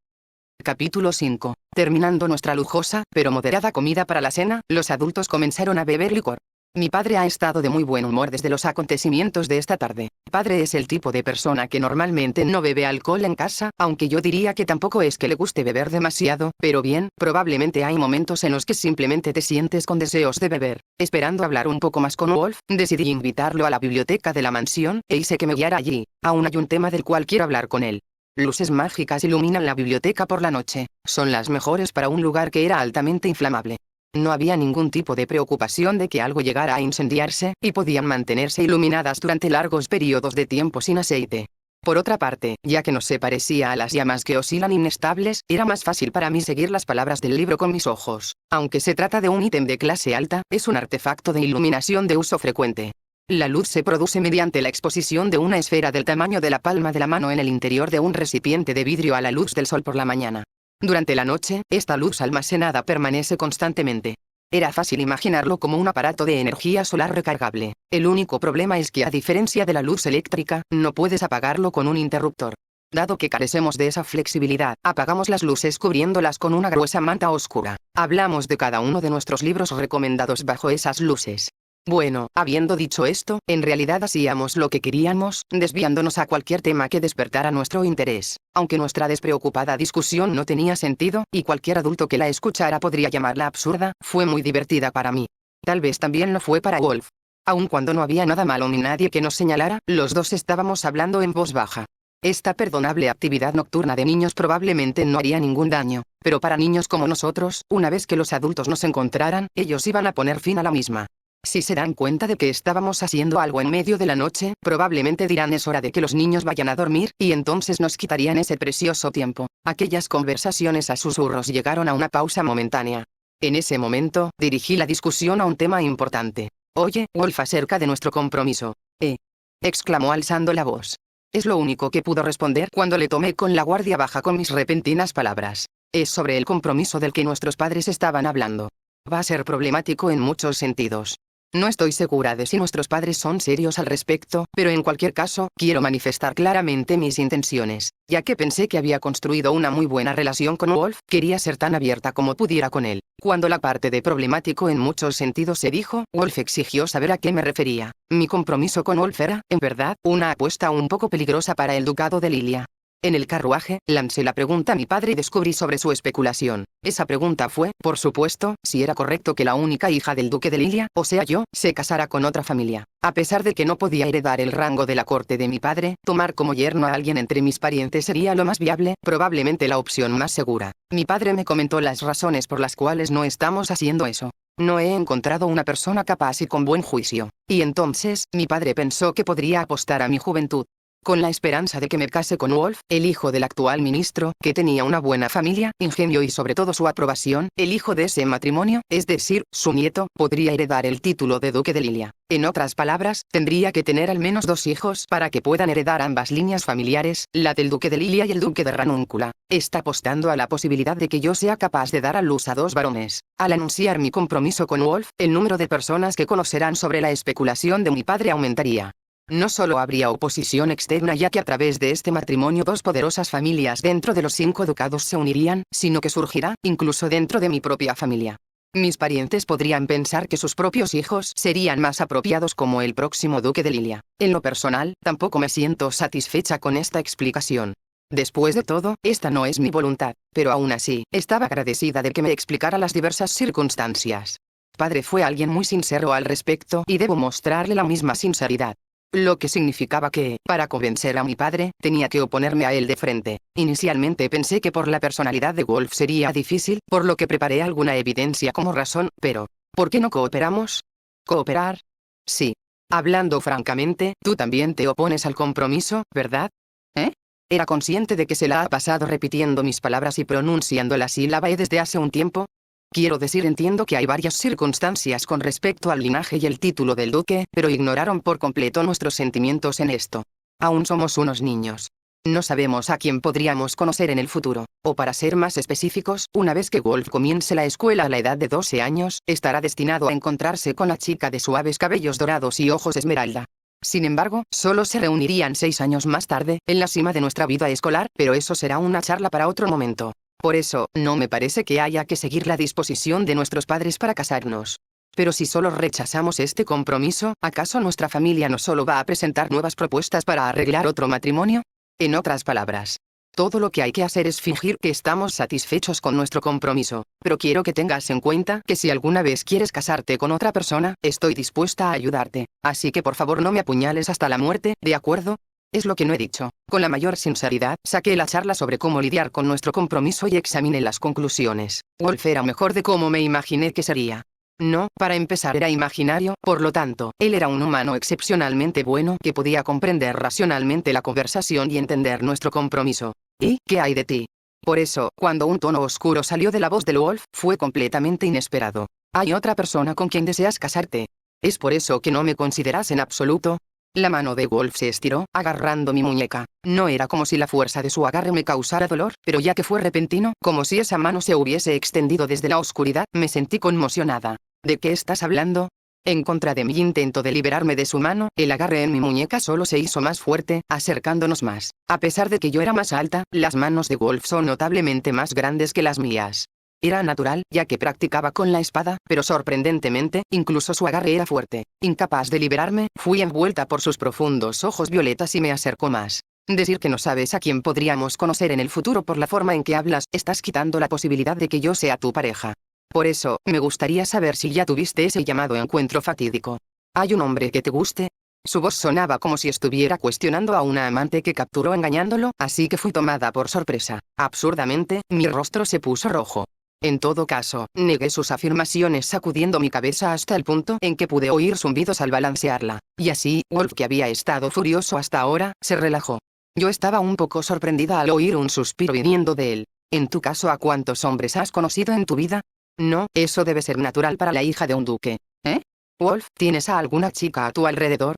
Capítulo 5. Terminando nuestra lujosa, pero moderada comida para la cena, los adultos comenzaron a beber licor. Mi padre ha estado de muy buen humor desde los acontecimientos de esta tarde. Padre es el tipo de persona que normalmente no bebe alcohol en casa, aunque yo diría que tampoco es que le guste beber demasiado, pero bien, probablemente hay momentos en los que simplemente te sientes con deseos de beber. Esperando hablar un poco más con Wolf, decidí invitarlo a la biblioteca de la mansión, e hice que me guiara allí. Aún hay un tema del cual quiero hablar con él. Luces mágicas iluminan la biblioteca por la noche. Son las mejores para un lugar que era altamente inflamable. No había ningún tipo de preocupación de que algo llegara a incendiarse, y podían mantenerse iluminadas durante largos periodos de tiempo sin aceite. Por otra parte, ya que no se parecía a las llamas que oscilan inestables, era más fácil para mí seguir las palabras del libro con mis ojos. Aunque se trata de un ítem de clase alta, es un artefacto de iluminación de uso frecuente. La luz se produce mediante la exposición de una esfera del tamaño de la palma de la mano en el interior de un recipiente de vidrio a la luz del sol por la mañana. Durante la noche, esta luz almacenada permanece constantemente. Era fácil imaginarlo como un aparato de energía solar recargable. El único problema es que, a diferencia de la luz eléctrica, no puedes apagarlo con un interruptor. Dado que carecemos de esa flexibilidad, apagamos las luces cubriéndolas con una gruesa manta oscura. Hablamos de cada uno de nuestros libros recomendados bajo esas luces. Bueno, habiendo dicho esto, en realidad hacíamos lo que queríamos, desviándonos a cualquier tema que despertara nuestro interés. Aunque nuestra despreocupada discusión no tenía sentido, y cualquier adulto que la escuchara podría llamarla absurda, fue muy divertida para mí. Tal vez también lo fue para Wolf. Aun cuando no había nada malo ni nadie que nos señalara, los dos estábamos hablando en voz baja. Esta perdonable actividad nocturna de niños probablemente no haría ningún daño, pero para niños como nosotros, una vez que los adultos nos encontraran, ellos iban a poner fin a la misma. Si se dan cuenta de que estábamos haciendo algo en medio de la noche, probablemente dirán es hora de que los niños vayan a dormir, y entonces nos quitarían ese precioso tiempo. Aquellas conversaciones a susurros llegaron a una pausa momentánea. En ese momento, dirigí la discusión a un tema importante. Oye, Wolf, acerca de nuestro compromiso. Exclamó alzando la voz. Es lo único que pudo responder cuando le tomé con la guardia baja con mis repentinas palabras. Es sobre el compromiso del que nuestros padres estaban hablando. Va a ser problemático en muchos sentidos. No estoy segura de si nuestros padres son serios al respecto, pero en cualquier caso, quiero manifestar claramente mis intenciones. Ya que pensé que había construido una muy buena relación con Wolf, quería ser tan abierta como pudiera con él. Cuando la parte de problemático en muchos sentidos se dijo, Wolf exigió saber a qué me refería. Mi compromiso con Wolf era, en verdad, una apuesta un poco peligrosa para el ducado de Lilia. En el carruaje, lancé la pregunta a mi padre y descubrí sobre su especulación. Esa pregunta fue, por supuesto, si era correcto que la única hija del duque de Lilia, o sea yo, se casara con otra familia. A pesar de que no podía heredar el rango de la corte de mi padre, tomar como yerno a alguien entre mis parientes sería lo más viable, probablemente la opción más segura. Mi padre me comentó las razones por las cuales no estamos haciendo eso. No he encontrado una persona capaz y con buen juicio. Y entonces, mi padre pensó que podría apostar a mi juventud. Con la esperanza de que me case con Wolf, el hijo del actual ministro, que tenía una buena familia, ingenio y sobre todo su aprobación, el hijo de ese matrimonio, es decir, su nieto, podría heredar el título de duque de Lilia. En otras palabras, tendría que tener al menos 2 hijos para que puedan heredar ambas líneas familiares, la del duque de Lilia y el duque de Ranúncula. Está apostando a la posibilidad de que yo sea capaz de dar a luz a 2 varones. Al anunciar mi compromiso con Wolf, el número de personas que conocerán sobre la especulación de mi padre aumentaría. No solo habría oposición externa ya que a través de este matrimonio 2 poderosas familias dentro de los 5 ducados se unirían, sino que surgirá, incluso dentro de mi propia familia. Mis parientes podrían pensar que sus propios hijos serían más apropiados como el próximo duque de Lilia. En lo personal, tampoco me siento satisfecha con esta explicación. Después de todo, esta no es mi voluntad, pero aún así, estaba agradecida de que me explicara las diversas circunstancias. Padre fue alguien muy sincero al respecto y debo mostrarle la misma sinceridad. Lo que significaba que, para convencer a mi padre, tenía que oponerme a él de frente. Inicialmente pensé que por la personalidad de Wolf sería difícil, por lo que preparé alguna evidencia como razón, pero, ¿por qué no cooperamos? ¿Cooperar? Sí. Hablando francamente, tú también te opones al compromiso, ¿verdad? Era consciente de que se la ha pasado repitiendo mis palabras y pronunciando la sílaba E desde hace un tiempo. Quiero decir, entiendo que hay varias circunstancias con respecto al linaje y el título del duque, pero ignoraron por completo nuestros sentimientos en esto. Aún somos unos niños. No sabemos a quién podríamos conocer en el futuro, o para ser más específicos, una vez que Wolf comience la escuela a la edad de 12 años, estará destinado a encontrarse con la chica de suaves cabellos dorados y ojos esmeralda. Sin embargo, solo se reunirían 6 años más tarde, en la cima de nuestra vida escolar, pero eso será una charla para otro momento. Por eso, no me parece que haya que seguir la disposición de nuestros padres para casarnos. Pero si solo rechazamos este compromiso, ¿acaso nuestra familia no solo va a presentar nuevas propuestas para arreglar otro matrimonio? En otras palabras, todo lo que hay que hacer es fingir que estamos satisfechos con nuestro compromiso, pero quiero que tengas en cuenta que si alguna vez quieres casarte con otra persona, estoy dispuesta a ayudarte, así que por favor no me apuñales hasta la muerte, ¿de acuerdo? Es lo que no he dicho. Con la mayor sinceridad, saqué la charla sobre cómo lidiar con nuestro compromiso y examiné las conclusiones. Wolf era mejor de cómo me imaginé que sería. No, para empezar era imaginario, por lo tanto, él era un humano excepcionalmente bueno que podía comprender racionalmente la conversación y entender nuestro compromiso. ¿Y qué hay de ti? Por eso, cuando un tono oscuro salió de la voz del Wolf, fue completamente inesperado. ¿Hay otra persona con quien deseas casarte? ¿Es por eso que no me consideras en absoluto? La mano de Wolf se estiró, agarrando mi muñeca. No era como si la fuerza de su agarre me causara dolor, pero ya que fue repentino, como si esa mano se hubiese extendido desde la oscuridad, me sentí conmocionada. ¿De qué estás hablando? En contra de mi intento de liberarme de su mano, el agarre en mi muñeca solo se hizo más fuerte, acercándonos más. A pesar de que yo era más alta, las manos de Wolf son notablemente más grandes que las mías. Era natural, ya que practicaba con la espada, pero sorprendentemente, incluso su agarre era fuerte. Incapaz de liberarme, fui envuelta por sus profundos ojos violetas y me acercó más. Decir que no sabes a quién podríamos conocer en el futuro por la forma en que hablas, estás quitando la posibilidad de que yo sea tu pareja. Por eso, me gustaría saber si ya tuviste ese llamado encuentro fatídico. ¿Hay un hombre que te guste? Su voz sonaba como si estuviera cuestionando a una amante que capturó engañándolo, así que fui tomada por sorpresa. Absurdamente, mi rostro se puso rojo. En todo caso, negué sus afirmaciones sacudiendo mi cabeza hasta el punto en que pude oír zumbidos al balancearla. Y así, Wolf, que había estado furioso hasta ahora, se relajó. Yo estaba un poco sorprendida al oír un suspiro viniendo de él. En tu caso, ¿a cuántos hombres has conocido en tu vida? No, eso debe ser natural para la hija de un duque. ¿Eh? Wolf, ¿tienes a alguna chica a tu alrededor?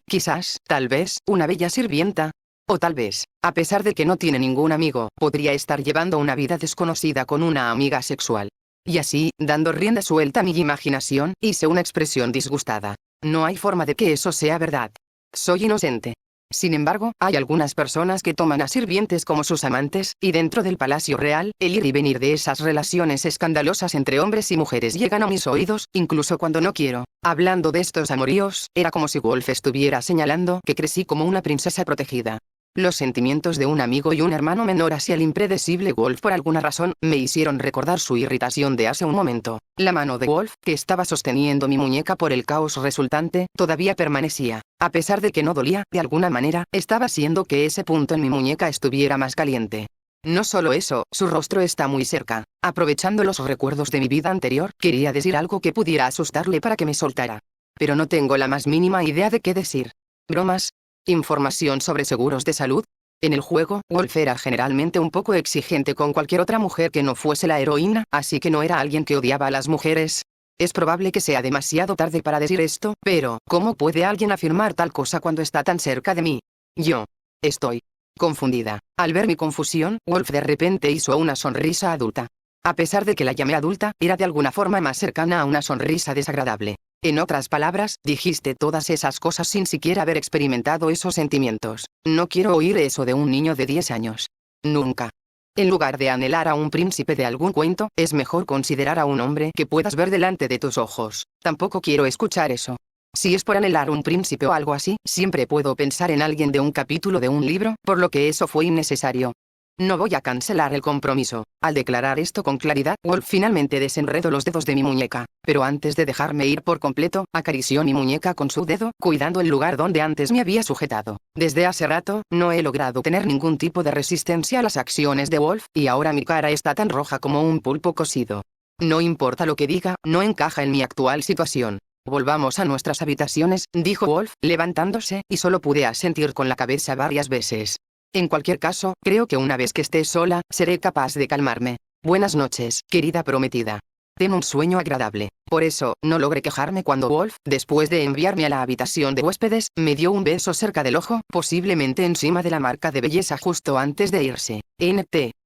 Quizás, tal vez, una bella sirvienta. O tal vez, a pesar de que no tiene ningún amigo, podría estar llevando una vida desconocida con una amiga sexual. Y así, dando rienda suelta a mi imaginación, hice una expresión disgustada. No hay forma de que eso sea verdad. Soy inocente. Sin embargo, hay algunas personas que toman a sirvientes como sus amantes, y dentro del palacio real, el ir y venir de esas relaciones escandalosas entre hombres y mujeres llegan a mis oídos, incluso cuando no quiero. Hablando de estos amoríos, era como si Wolf estuviera señalando que crecí como una princesa protegida. Los sentimientos de un amigo y un hermano menor hacia el impredecible Wolf por alguna razón, me hicieron recordar su irritación de hace un momento. La mano de Wolf, que estaba sosteniendo mi muñeca por el caos resultante, todavía permanecía. A pesar de que no dolía, de alguna manera, estaba haciendo que ese punto en mi muñeca estuviera más caliente. No solo eso, su rostro está muy cerca. Aprovechando los recuerdos de mi vida anterior, quería decir algo que pudiera asustarle para que me soltara. Pero no tengo la más mínima idea de qué decir. ¿Bromas? ¿Información sobre seguros de salud? En el juego, Wolf era generalmente un poco exigente con cualquier otra mujer que no fuese la heroína, así que no era alguien que odiaba a las mujeres. Es probable que sea demasiado tarde para decir esto, pero, ¿cómo puede alguien afirmar tal cosa cuando está tan cerca de mí? Yo estoy confundida. Al ver mi confusión, Wolf de repente hizo una sonrisa adulta. A pesar de que la llamé adulta, era de alguna forma más cercana a una sonrisa desagradable. En otras palabras, dijiste todas esas cosas sin siquiera haber experimentado esos sentimientos. No quiero oír eso de un niño de 10 años. Nunca. En lugar de anhelar a un príncipe de algún cuento, es mejor considerar a un hombre que puedas ver delante de tus ojos. Tampoco quiero escuchar eso. Si es por anhelar un príncipe o algo así, siempre puedo pensar en alguien de un capítulo de un libro, por lo que eso fue innecesario. No voy a cancelar el compromiso. Al declarar esto con claridad, Wolf finalmente desenredó los dedos de mi muñeca. Pero antes de dejarme ir por completo, acarició mi muñeca con su dedo, cuidando el lugar donde antes me había sujetado. Desde hace rato, no he logrado tener ningún tipo de resistencia a las acciones de Wolf, y ahora mi cara está tan roja como un pulpo cocido. No importa lo que diga, no encaja en mi actual situación. Volvamos a nuestras habitaciones, dijo Wolf, levantándose, y solo pude asentir con la cabeza varias veces. En cualquier caso, creo que una vez que esté sola, seré capaz de calmarme. Buenas noches, querida prometida. Ten un sueño agradable. Por eso, no logré quejarme cuando Wolf, después de enviarme a la habitación de huéspedes, me dio un beso cerca del ojo, posiblemente encima de la marca de belleza justo antes de irse.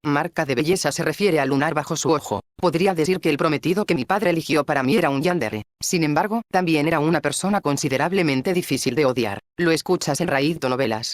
Marca de belleza se refiere al lunar bajo su ojo. Podría decir que el prometido que mi padre eligió para mí era un yandere. Sin embargo, también era una persona considerablemente difícil de odiar. Lo escuchas en Raído Novelas.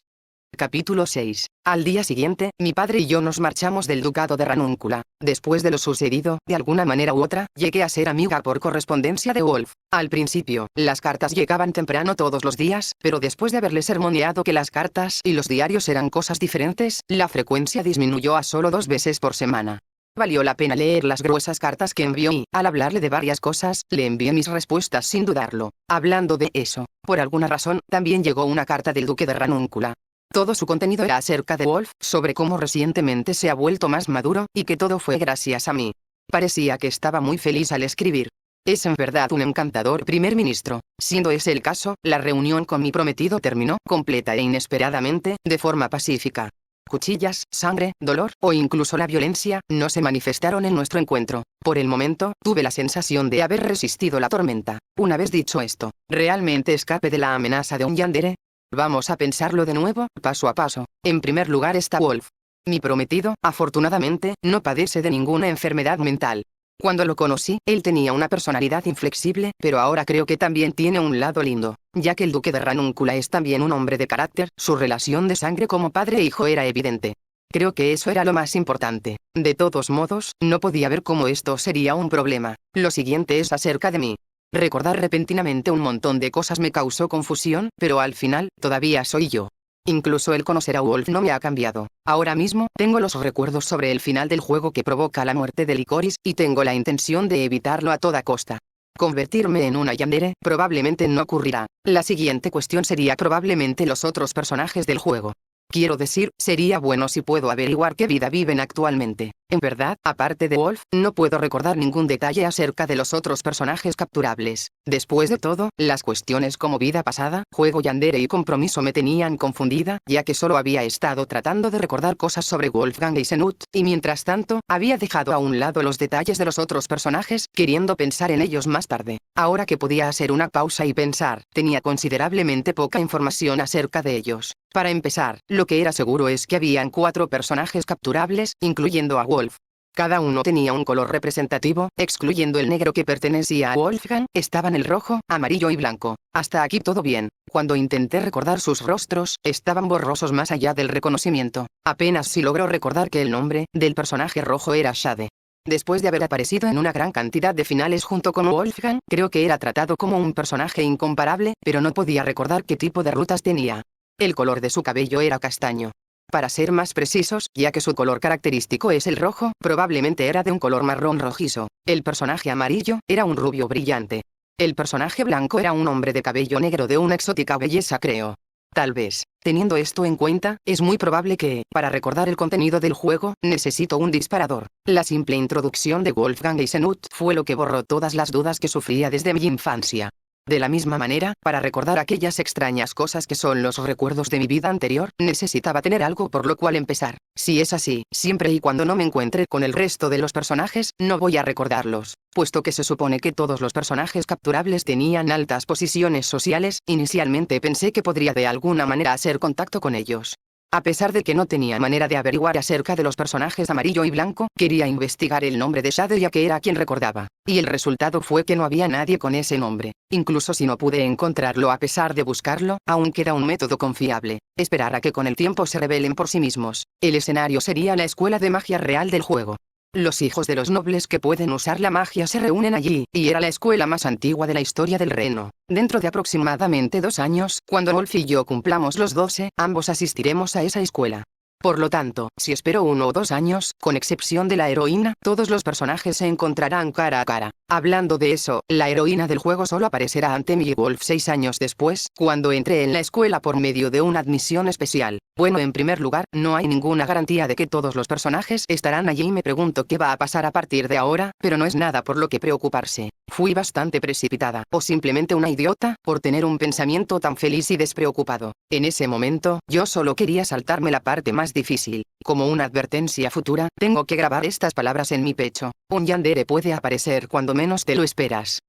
Capítulo 6. Al día siguiente, mi padre y yo nos marchamos del ducado de Ranúncula. Después de lo sucedido, de alguna manera u otra, llegué a ser amiga por correspondencia de Wolf. Al principio, las cartas llegaban temprano todos los días, pero después de haberle sermoneado que las cartas y los diarios eran cosas diferentes, la frecuencia disminuyó a solo 2 veces por semana. Valió la pena leer las gruesas cartas que envió y, al hablarle de varias cosas, le envié mis respuestas sin dudarlo. Hablando de eso, por alguna razón, también llegó una carta del duque de Ranúncula. Todo su contenido era acerca de Wolf, sobre cómo recientemente se ha vuelto más maduro, y que todo fue gracias a mí. Parecía que estaba muy feliz al escribir. Es en verdad un encantador primer ministro. Siendo ese el caso, la reunión con mi prometido terminó, completa e inesperadamente, de forma pacífica. Cuchillas, sangre, dolor, o incluso la violencia, no se manifestaron en nuestro encuentro. Por el momento, tuve la sensación de haber resistido la tormenta. Una vez dicho esto, ¿realmente escape de la amenaza de un yandere? Vamos a pensarlo de nuevo, paso a paso. En primer lugar está Wolf. Mi prometido, afortunadamente, no padece de ninguna enfermedad mental. Cuando lo conocí, él tenía una personalidad inflexible, pero ahora creo que también tiene un lado lindo. Ya que el duque de Ranúncula es también un hombre de carácter, su relación de sangre como padre e hijo era evidente. Creo que eso era lo más importante. De todos modos, no podía ver cómo esto sería un problema. Lo siguiente es acerca de mí. Recordar repentinamente un montón de cosas me causó confusión, pero al final, todavía soy yo. Incluso el conocer a Wolf no me ha cambiado. Ahora mismo, tengo los recuerdos sobre el final del juego que provoca la muerte de Licorice, y tengo la intención de evitarlo a toda costa. Convertirme en una yandere, probablemente no ocurrirá. La siguiente cuestión sería probablemente los otros personajes del juego. Quiero decir, sería bueno si puedo averiguar qué vida viven actualmente. En verdad, aparte de Wolf, no puedo recordar ningún detalle acerca de los otros personajes capturables. Después de todo, las cuestiones como vida pasada, juego yandere y compromiso me tenían confundida, ya que solo había estado tratando de recordar cosas sobre Wolfgang Eisenhut, y mientras tanto, había dejado a un lado los detalles de los otros personajes, queriendo pensar en ellos más tarde. Ahora que podía hacer una pausa y pensar, tenía considerablemente poca información acerca de ellos. Para empezar, lo que era seguro es que habían 4 personajes capturables, incluyendo a Wolf. Cada uno tenía un color representativo, excluyendo el negro que pertenecía a Wolfgang, estaban el rojo, amarillo y blanco. Hasta aquí todo bien. Cuando intenté recordar sus rostros, estaban borrosos más allá del reconocimiento. Apenas si logró recordar que el nombre del personaje rojo era Shade. Después de haber aparecido en una gran cantidad de finales junto con Wolfgang, creo que era tratado como un personaje incomparable, pero no podía recordar qué tipo de rutas tenía. El color de su cabello era castaño. Para ser más precisos, ya que su color característico es el rojo, probablemente era de un color marrón rojizo. El personaje amarillo era un rubio brillante. El personaje blanco era un hombre de cabello negro de una exótica belleza, creo. Tal vez, teniendo esto en cuenta, es muy probable que, para recordar el contenido del juego, necesito un disparador. La simple introducción de Wolfgang Eisenhut fue lo que borró todas las dudas que sufría desde mi infancia. De la misma manera, para recordar aquellas extrañas cosas que son los recuerdos de mi vida anterior, necesitaba tener algo por lo cual empezar. Si es así, siempre y cuando no me encuentre con el resto de los personajes, no voy a recordarlos. Puesto que se supone que todos los personajes capturables tenían altas posiciones sociales, inicialmente pensé que podría de alguna manera hacer contacto con ellos. A pesar de que no tenía manera de averiguar acerca de los personajes amarillo y blanco, quería investigar el nombre de Shade ya que era quien recordaba. Y el resultado fue que no había nadie con ese nombre. Incluso si no pude encontrarlo a pesar de buscarlo, aún queda un método confiable. Esperar a que con el tiempo se revelen por sí mismos. El escenario sería la escuela de magia real del juego. Los hijos de los nobles que pueden usar la magia se reúnen allí, y era la escuela más antigua de la historia del reino. Dentro de aproximadamente 2 años, cuando Wolf y yo cumplamos los 12, ambos asistiremos a esa escuela. Por lo tanto, si espero 1 o 2 años, con excepción de la heroína, todos los personajes se encontrarán cara a cara. Hablando de eso, la heroína del juego solo aparecerá ante mí y Wolf 6 años después, cuando entré en la escuela por medio de una admisión especial. Bueno, en primer lugar, no hay ninguna garantía de que todos los personajes estarán allí y me pregunto qué va a pasar a partir de ahora, pero no es nada por lo que preocuparse. Fui bastante precipitada, o simplemente una idiota, por tener un pensamiento tan feliz y despreocupado. En ese momento, yo solo quería saltarme la parte más difícil. Como una advertencia futura, tengo que grabar estas palabras en mi pecho. Un yandere puede aparecer cuando menos te lo esperas.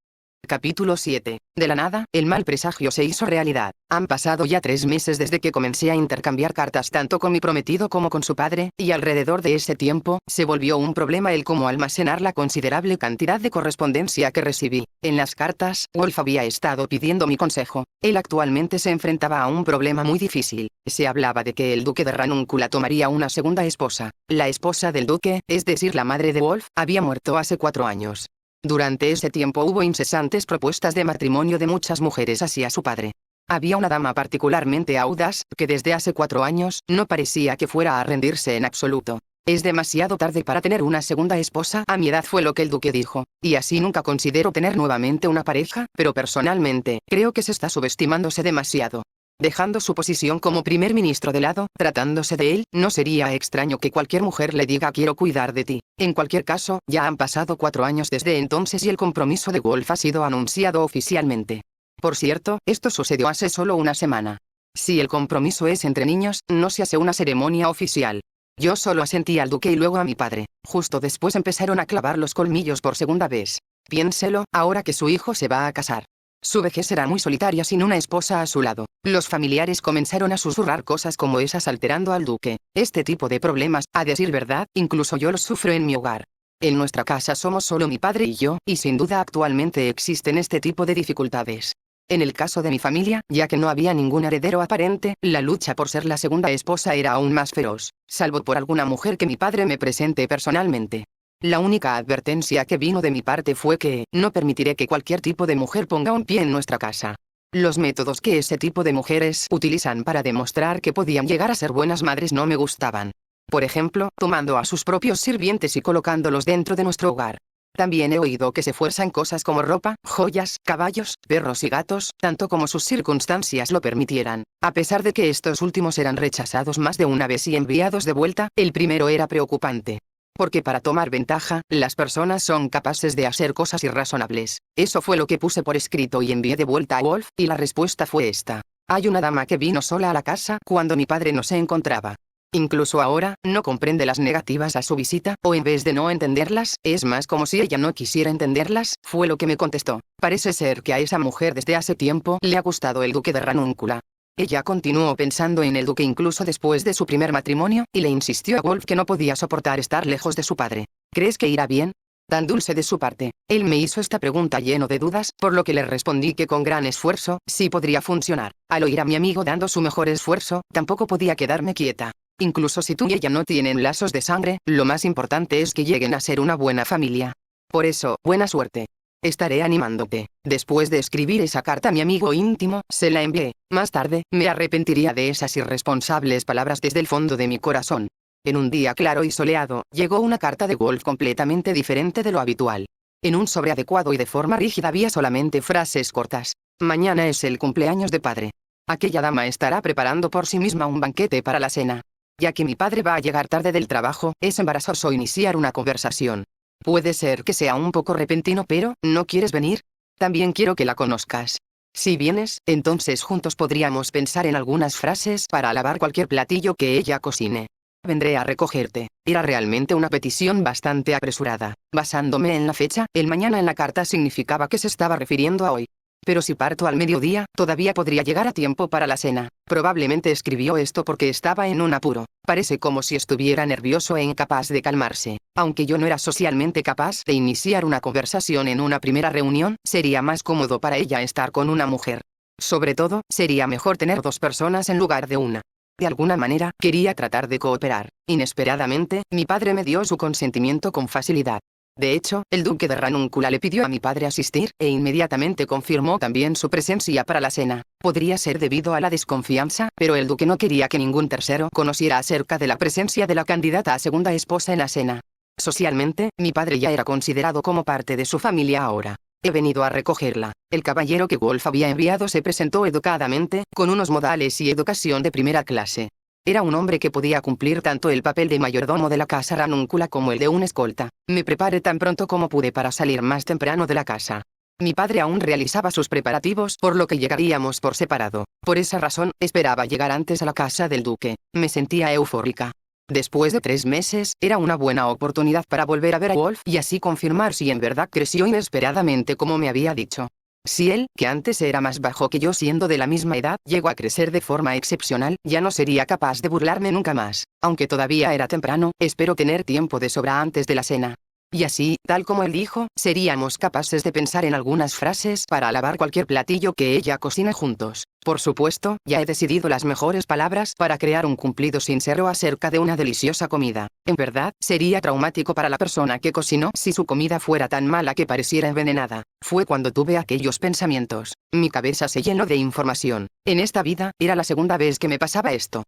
Capítulo 7. De la nada, el mal presagio se hizo realidad. Han pasado ya 3 meses desde que comencé a intercambiar cartas tanto con mi prometido como con su padre, y alrededor de ese tiempo, se volvió un problema el cómo almacenar la considerable cantidad de correspondencia que recibí. En las cartas, Wolf había estado pidiendo mi consejo. Él actualmente se enfrentaba a un problema muy difícil. Se hablaba de que el duque de Ranúncula tomaría una segunda esposa. La esposa del duque, es decir la madre de Wolf, había muerto hace 4 años. Durante ese tiempo hubo incesantes propuestas de matrimonio de muchas mujeres hacia su padre. Había una dama particularmente audaz, que desde hace 4 años, no parecía que fuera a rendirse en absoluto. Es demasiado tarde para tener una segunda esposa a mi edad, fue lo que el duque dijo, y así nunca considero tener nuevamente una pareja, pero personalmente, creo que se está subestimándose demasiado. Dejando su posición como primer ministro de lado, tratándose de él, no sería extraño que cualquier mujer le diga quiero cuidar de ti. En cualquier caso, ya han pasado 4 años desde entonces y el compromiso de Wolf ha sido anunciado oficialmente. Por cierto, esto sucedió hace solo una semana. Si el compromiso es entre niños, no se hace una ceremonia oficial. Yo solo asentí al duque y luego a mi padre. Justo después empezaron a clavar los colmillos por segunda vez. Piénselo, ahora que su hijo se va a casar. Su vejez será muy solitaria sin una esposa a su lado. Los familiares comenzaron a susurrar cosas como esas alterando al duque. Este tipo de problemas, a decir verdad, incluso yo los sufro en mi hogar. En nuestra casa somos solo mi padre y yo, y sin duda actualmente existen este tipo de dificultades. En el caso de mi familia, ya que no había ningún heredero aparente, la lucha por ser la segunda esposa era aún más feroz, salvo por alguna mujer que mi padre me presente personalmente. La única advertencia que vino de mi parte fue que, no permitiré que cualquier tipo de mujer ponga un pie en nuestra casa. Los métodos que ese tipo de mujeres utilizan para demostrar que podían llegar a ser buenas madres no me gustaban. Por ejemplo, tomando a sus propios sirvientes y colocándolos dentro de nuestro hogar. También he oído que se fuerzan cosas como ropa, joyas, caballos, perros y gatos, tanto como sus circunstancias lo permitieran. A pesar de que estos últimos eran rechazados más de una vez y enviados de vuelta, el primero era preocupante. Porque para tomar ventaja, las personas son capaces de hacer cosas irrazonables. Eso fue lo que puse por escrito y envié de vuelta a Wolf, y la respuesta fue esta. Hay una dama que vino sola a la casa cuando mi padre no se encontraba. Incluso ahora, no comprende las negativas a su visita, o en vez de no entenderlas, es más como si ella no quisiera entenderlas, fue lo que me contestó. Parece ser que a esa mujer desde hace tiempo le ha gustado el duque de Ranúncula. Ella continuó pensando en el duque incluso después de su primer matrimonio, y le insistió a Wolf que no podía soportar estar lejos de su padre. ¿Crees que irá bien? Tan dulce de su parte. Él me hizo esta pregunta lleno de dudas, por lo que le respondí que con gran esfuerzo, sí podría funcionar. Al oír a mi amigo dando su mejor esfuerzo, tampoco podía quedarme quieta. Incluso si tú y ella no tienen lazos de sangre, lo más importante es que lleguen a ser una buena familia. Por eso, buena suerte. Estaré animándote. Después de escribir esa carta a mi amigo íntimo, se la envié. Más tarde, me arrepentiría de esas irresponsables palabras desde el fondo de mi corazón. En un día claro y soleado, llegó una carta de Wolf completamente diferente de lo habitual. En un sobre adecuado y de forma rígida había solamente frases cortas. Mañana es el cumpleaños de padre. Aquella dama estará preparando por sí misma un banquete para la cena. Ya que mi padre va a llegar tarde del trabajo, es embarazoso iniciar una conversación. Puede ser que sea un poco repentino, pero, ¿no quieres venir? También quiero que la conozcas. Si vienes, entonces juntos podríamos pensar en algunas frases para alabar cualquier platillo que ella cocine. Vendré a recogerte. Era realmente una petición bastante apresurada. Basándome en la fecha, el mañana en la carta significaba que se estaba refiriendo a hoy. Pero si parto al mediodía, todavía podría llegar a tiempo para la cena. Probablemente escribió esto porque estaba en un apuro. Parece como si estuviera nervioso e incapaz de calmarse. Aunque yo no era socialmente capaz de iniciar una conversación en una primera reunión, sería más cómodo para ella estar con una mujer. Sobre todo, sería mejor tener 2 personas en lugar de una. De alguna manera, quería tratar de cooperar. Inesperadamente, mi padre me dio su consentimiento con facilidad. De hecho, el duque de Ranúncula le pidió a mi padre asistir, e inmediatamente confirmó también su presencia para la cena. Podría ser debido a la desconfianza, pero el duque no quería que ningún tercero conociera acerca de la presencia de la candidata a segunda esposa en la cena. Socialmente, mi padre ya era considerado como parte de su familia ahora. He venido a recogerla. El caballero que Wolf había enviado se presentó educadamente, con unos modales y educación de primera clase. Era un hombre que podía cumplir tanto el papel de mayordomo de la casa ranúncula como el de un escolta. Me preparé tan pronto como pude para salir más temprano de la casa. Mi padre aún realizaba sus preparativos, por lo que llegaríamos por separado. Por esa razón, esperaba llegar antes a la casa del duque. Me sentía eufórica. Después de 3 meses, era una buena oportunidad para volver a ver a Wolf y así confirmar si en verdad creció inesperadamente como me había dicho. Si él, que antes era más bajo que yo siendo de la misma edad, llegó a crecer de forma excepcional, ya no sería capaz de burlarme nunca más. Aunque todavía era temprano, espero tener tiempo de sobra antes de la cena. Y así, tal como él dijo, seríamos capaces de pensar en algunas frases para alabar cualquier platillo que ella cocine juntos. Por supuesto, ya he decidido las mejores palabras para crear un cumplido sincero acerca de una deliciosa comida. En verdad, sería traumático para la persona que cocinó si su comida fuera tan mala que pareciera envenenada. Fue cuando tuve aquellos pensamientos. Mi cabeza se llenó de información. En esta vida, era la segunda vez que me pasaba esto.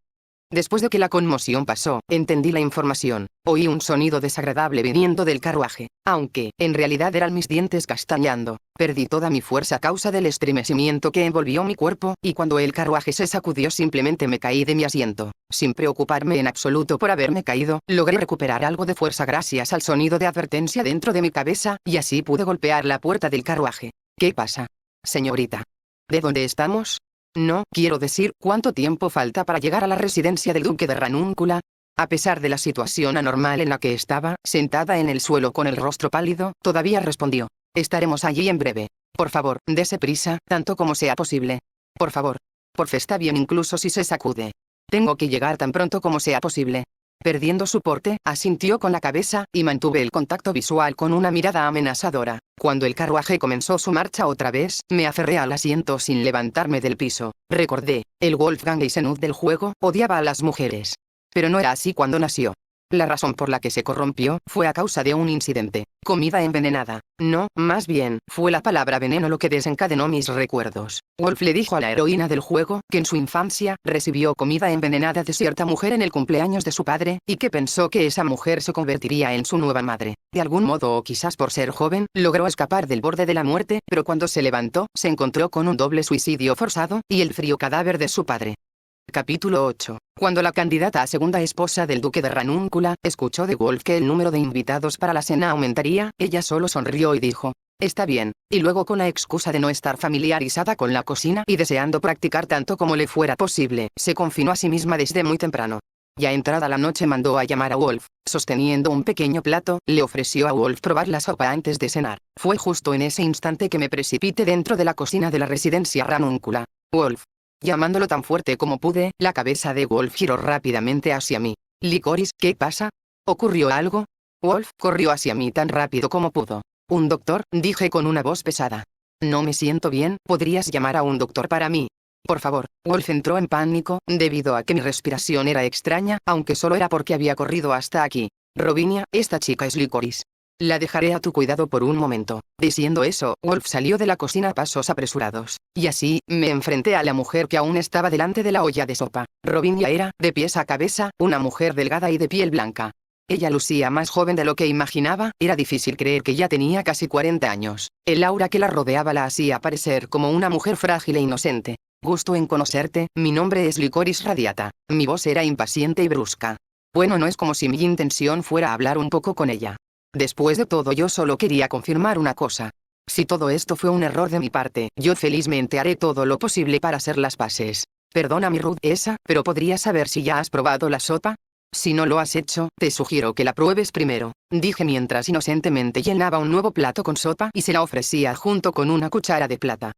Después de que la conmoción pasó, entendí la información. Oí un sonido desagradable viniendo del carruaje, aunque, en realidad eran mis dientes castañando. Perdí toda mi fuerza a causa del estremecimiento que envolvió mi cuerpo, y cuando el carruaje se sacudió simplemente me caí de mi asiento. Sin preocuparme en absoluto por haberme caído, logré recuperar algo de fuerza gracias al sonido de advertencia dentro de mi cabeza, y así pude golpear la puerta del carruaje. ¿Qué pasa, señorita? ¿De dónde estamos? No, quiero decir, ¿cuánto tiempo falta para llegar a la residencia del duque de Ranúncula? A pesar de la situación anormal en la que estaba, sentada en el suelo con el rostro pálido, todavía respondió. Estaremos allí en breve. Por favor, dese prisa, tanto como sea posible. Por favor. Porfa, está bien incluso si se sacude. Tengo que llegar tan pronto como sea posible. Perdiendo su porte, asintió con la cabeza, y mantuve el contacto visual con una mirada amenazadora. Cuando el carruaje comenzó su marcha otra vez, me aferré al asiento sin levantarme del piso. Recordé, el Wolfgang Eisenhut del juego, odiaba a las mujeres. Pero no era así cuando nació. La razón por la que se corrompió, fue a causa de un incidente. Comida envenenada. No, más bien, fue la palabra veneno lo que desencadenó mis recuerdos. Wolf le dijo a la heroína del juego, que en su infancia, recibió comida envenenada de cierta mujer en el cumpleaños de su padre, y que pensó que esa mujer se convertiría en su nueva madre. De algún modo o quizás por ser joven, logró escapar del borde de la muerte, pero cuando se levantó, se encontró con un doble suicidio forzado, y el frío cadáver de su padre. Capítulo 8. Cuando la candidata a segunda esposa del duque de Ranúncula escuchó de Wolf que el número de invitados para la cena aumentaría, ella solo sonrió y dijo, está bien, y luego con la excusa de no estar familiarizada con la cocina y deseando practicar tanto como le fuera posible, se confinó a sí misma desde muy temprano. Ya entrada la noche mandó a llamar a Wolf, sosteniendo un pequeño plato, le ofreció a Wolf probar la sopa antes de cenar. Fue justo en ese instante que me precipité dentro de la cocina de la residencia Ranúncula. Wolf. Llamándolo tan fuerte como pude, la cabeza de Wolf giró rápidamente hacia mí. Licorice, ¿qué pasa? ¿Ocurrió algo? Wolf corrió hacia mí tan rápido como pudo. Un doctor, dije con una voz pesada. No me siento bien, ¿podrías llamar a un doctor para mí? Por favor. Wolf entró en pánico, debido a que mi respiración era extraña, aunque solo era porque había corrido hasta aquí. Robinia, esta chica es Licorice. La dejaré a tu cuidado por un momento. Diciendo eso, Wolf salió de la cocina a pasos apresurados. Y así, me enfrenté a la mujer que aún estaba delante de la olla de sopa. Robinia era, de pies a cabeza, una mujer delgada y de piel blanca. Ella lucía más joven de lo que imaginaba, era difícil creer que ya tenía casi 40 años. El aura que la rodeaba la hacía parecer como una mujer frágil e inocente. Gusto en conocerte, mi nombre es Licorice Radiata. Mi voz era impaciente y brusca. Bueno, no es como si mi intención fuera hablar un poco con ella. Después de todo yo solo quería confirmar una cosa. Si todo esto fue un error de mi parte, yo felizmente haré todo lo posible para hacer las paces. Perdona mi rudeza, pero ¿podría saber si ya has probado la sopa? Si no lo has hecho, te sugiero que la pruebes primero, dije mientras inocentemente llenaba un nuevo plato con sopa y se la ofrecía junto con una cuchara de plata.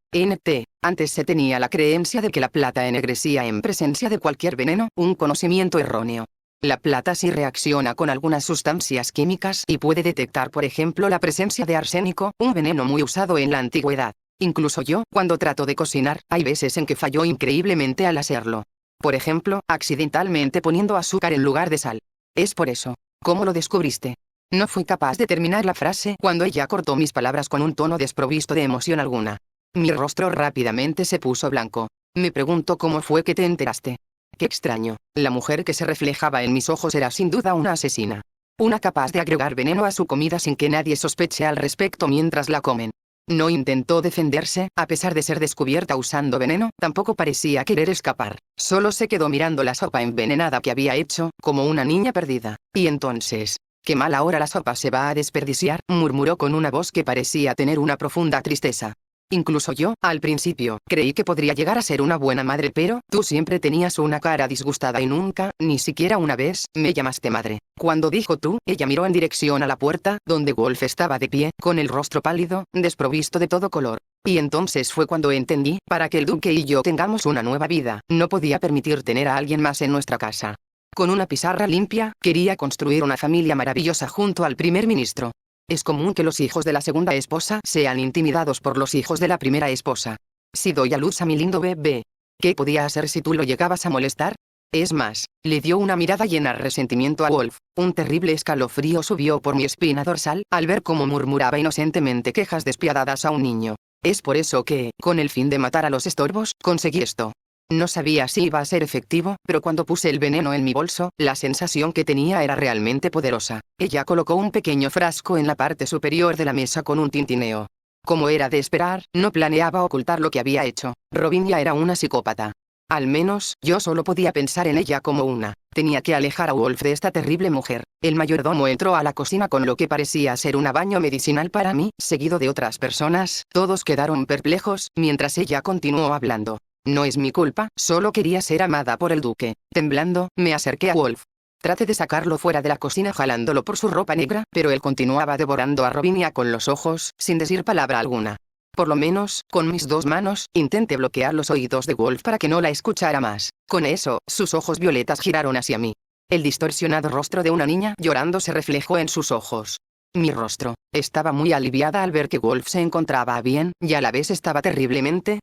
Antes se tenía la creencia de que la plata ennegrecía en presencia de cualquier veneno, un conocimiento erróneo. La plata sí reacciona con algunas sustancias químicas y puede detectar por ejemplo la presencia de arsénico, un veneno muy usado en la antigüedad. Incluso yo, cuando trato de cocinar, hay veces en que fallo increíblemente al hacerlo. Por ejemplo, accidentalmente poniendo azúcar en lugar de sal. Es por eso. ¿Cómo lo descubriste? No fui capaz de terminar la frase cuando ella cortó mis palabras con un tono desprovisto de emoción alguna. Mi rostro rápidamente se puso blanco. Me pregunto cómo fue que te enteraste. Qué extraño, la mujer que se reflejaba en mis ojos era sin duda una asesina. Una capaz de agregar veneno a su comida sin que nadie sospeche al respecto mientras la comen. No intentó defenderse, a pesar de ser descubierta usando veneno, tampoco parecía querer escapar. Solo se quedó mirando la sopa envenenada que había hecho, como una niña perdida. Y entonces, «Qué mal, ahora la sopa se va a desperdiciar», murmuró con una voz que parecía tener una profunda tristeza. Incluso yo, al principio, creí que podría llegar a ser una buena madre, pero tú siempre tenías una cara disgustada y nunca, ni siquiera una vez, me llamaste madre. Cuando dijo tú, ella miró en dirección a la puerta, donde Wolf estaba de pie, con el rostro pálido, desprovisto de todo color. Y entonces fue cuando entendí, para que el duque y yo tengamos una nueva vida, no podía permitir tener a alguien más en nuestra casa. Con una pizarra limpia, quería construir una familia maravillosa junto al primer ministro. Es común que los hijos de la segunda esposa sean intimidados por los hijos de la primera esposa. Si doy a luz a mi lindo bebé, ¿qué podía hacer si tú lo llegabas a molestar? Es más, le dio una mirada llena de resentimiento a Wolf. Un terrible escalofrío subió por mi espina dorsal, al ver cómo murmuraba inocentemente quejas despiadadas a un niño. Es por eso que, con el fin de matar a los estorbos, conseguí esto. No sabía si iba a ser efectivo, pero cuando puse el veneno en mi bolso, la sensación que tenía era realmente poderosa. Ella colocó un pequeño frasco en la parte superior de la mesa con un tintineo. Como era de esperar, no planeaba ocultar lo que había hecho. Robinia era una psicópata. Al menos, yo solo podía pensar en ella como una. Tenía que alejar a Wolf de esta terrible mujer. El mayordomo entró a la cocina con lo que parecía ser un baño medicinal para mí, seguido de otras personas. Todos quedaron perplejos, mientras ella continuó hablando. No es mi culpa, solo quería ser amada por el duque. Temblando, me acerqué a Wolf. Traté de sacarlo fuera de la cocina jalándolo por su ropa negra, pero él continuaba devorando a Robinia con los ojos, sin decir palabra alguna. Por lo menos, con mis dos manos, intenté bloquear los oídos de Wolf para que no la escuchara más. Con eso, sus ojos violetas giraron hacia mí. El distorsionado rostro de una niña llorando se reflejó en sus ojos. Mi rostro. Estaba muy aliviada al ver que Wolf se encontraba bien, y a la vez estaba terriblemente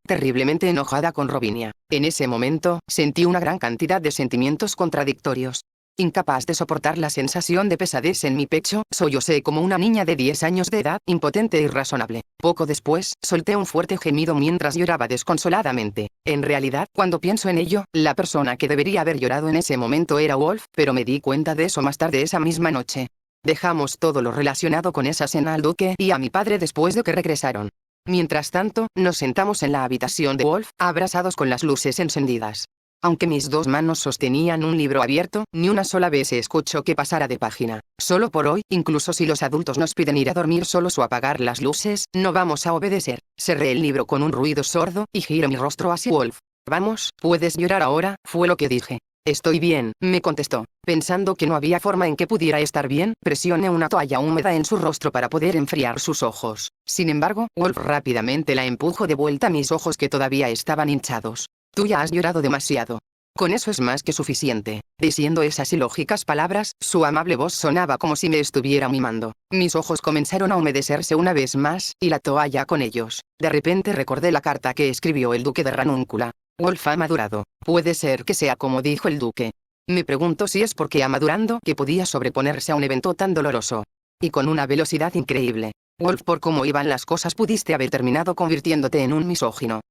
enojada con Robinia. En ese momento, sentí una gran cantidad de sentimientos contradictorios. Incapaz de soportar la sensación de pesadez en mi pecho, sollocé como una niña de 10 años de edad, impotente e irrazonable. Poco después, solté un fuerte gemido mientras lloraba desconsoladamente. En realidad, cuando pienso en ello, la persona que debería haber llorado en ese momento era Wolf, pero me di cuenta de eso más tarde esa misma noche. Dejamos todo lo relacionado con esa cena al duque y a mi padre después de que regresaron. Mientras tanto, nos sentamos en la habitación de Wolf, abrazados con las luces encendidas. Aunque mis dos manos sostenían un libro abierto, ni una sola vez se escuchó que pasara de página. Solo por hoy, incluso si los adultos nos piden ir a dormir solos o apagar las luces, no vamos a obedecer. Cerré el libro con un ruido sordo, y giré mi rostro hacia Wolf. Vamos, puedes llorar ahora, fue lo que dije. Estoy bien, me contestó. Pensando que no había forma en que pudiera estar bien, presioné una toalla húmeda en su rostro para poder enfriar sus ojos. Sin embargo, Wolf rápidamente la empujó de vuelta a mis ojos que todavía estaban hinchados. Tú ya has llorado demasiado. Con eso es más que suficiente. Diciendo esas ilógicas palabras, su amable voz sonaba como si me estuviera mimando. Mis ojos comenzaron a humedecerse una vez más, y la toalla con ellos. De repente recordé la carta que escribió el duque de Ranúncula. Wolf ha madurado. Puede ser que sea como dijo el duque. Me pregunto si es porque ha madurando que podía sobreponerse a un evento tan doloroso. Y con una velocidad increíble. Wolf, por cómo iban las cosas pudiste haber terminado convirtiéndote en un misógino.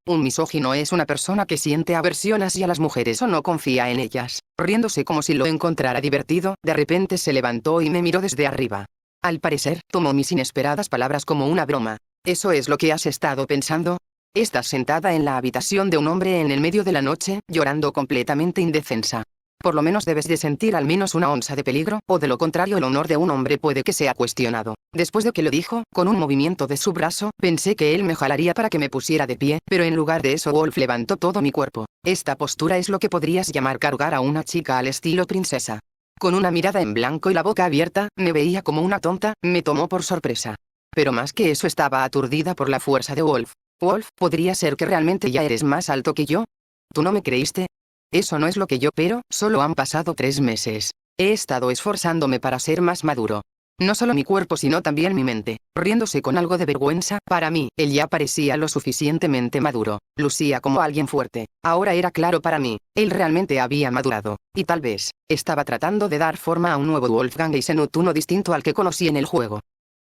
Un misógino es una persona que siente aversión hacia las mujeres o no confía en ellas. Riéndose como si lo encontrara divertido, de repente se levantó y me miró desde arriba. Al parecer, tomó mis inesperadas palabras como una broma. ¿Eso es lo que has estado pensando? Estás sentada en la habitación de un hombre en el medio de la noche, llorando completamente indefensa. Por lo menos debes de sentir al menos una onza de peligro, o de lo contrario el honor de un hombre puede que sea cuestionado. Después de que lo dijo, con un movimiento de su brazo, pensé que él me jalaría para que me pusiera de pie, pero en lugar de eso Wolf levantó todo mi cuerpo. Esta postura es lo que podrías llamar cargar a una chica al estilo princesa. Con una mirada en blanco y la boca abierta, me veía como una tonta, me tomó por sorpresa. Pero más que eso estaba aturdida por la fuerza de Wolf. Wolf, ¿podría ser que realmente ya eres más alto que yo? ¿Tú no me creíste? Eso no es lo que yo, pero solo han pasado 3 meses. He estado esforzándome para ser más maduro. No solo mi cuerpo sino también mi mente. Riéndose con algo de vergüenza, para mí, él ya parecía lo suficientemente maduro. Lucía como alguien fuerte. Ahora era claro para mí, él realmente había madurado. Y tal vez, estaba tratando de dar forma a un nuevo Wolfgang Eisenhut, uno distinto al que conocí en el juego.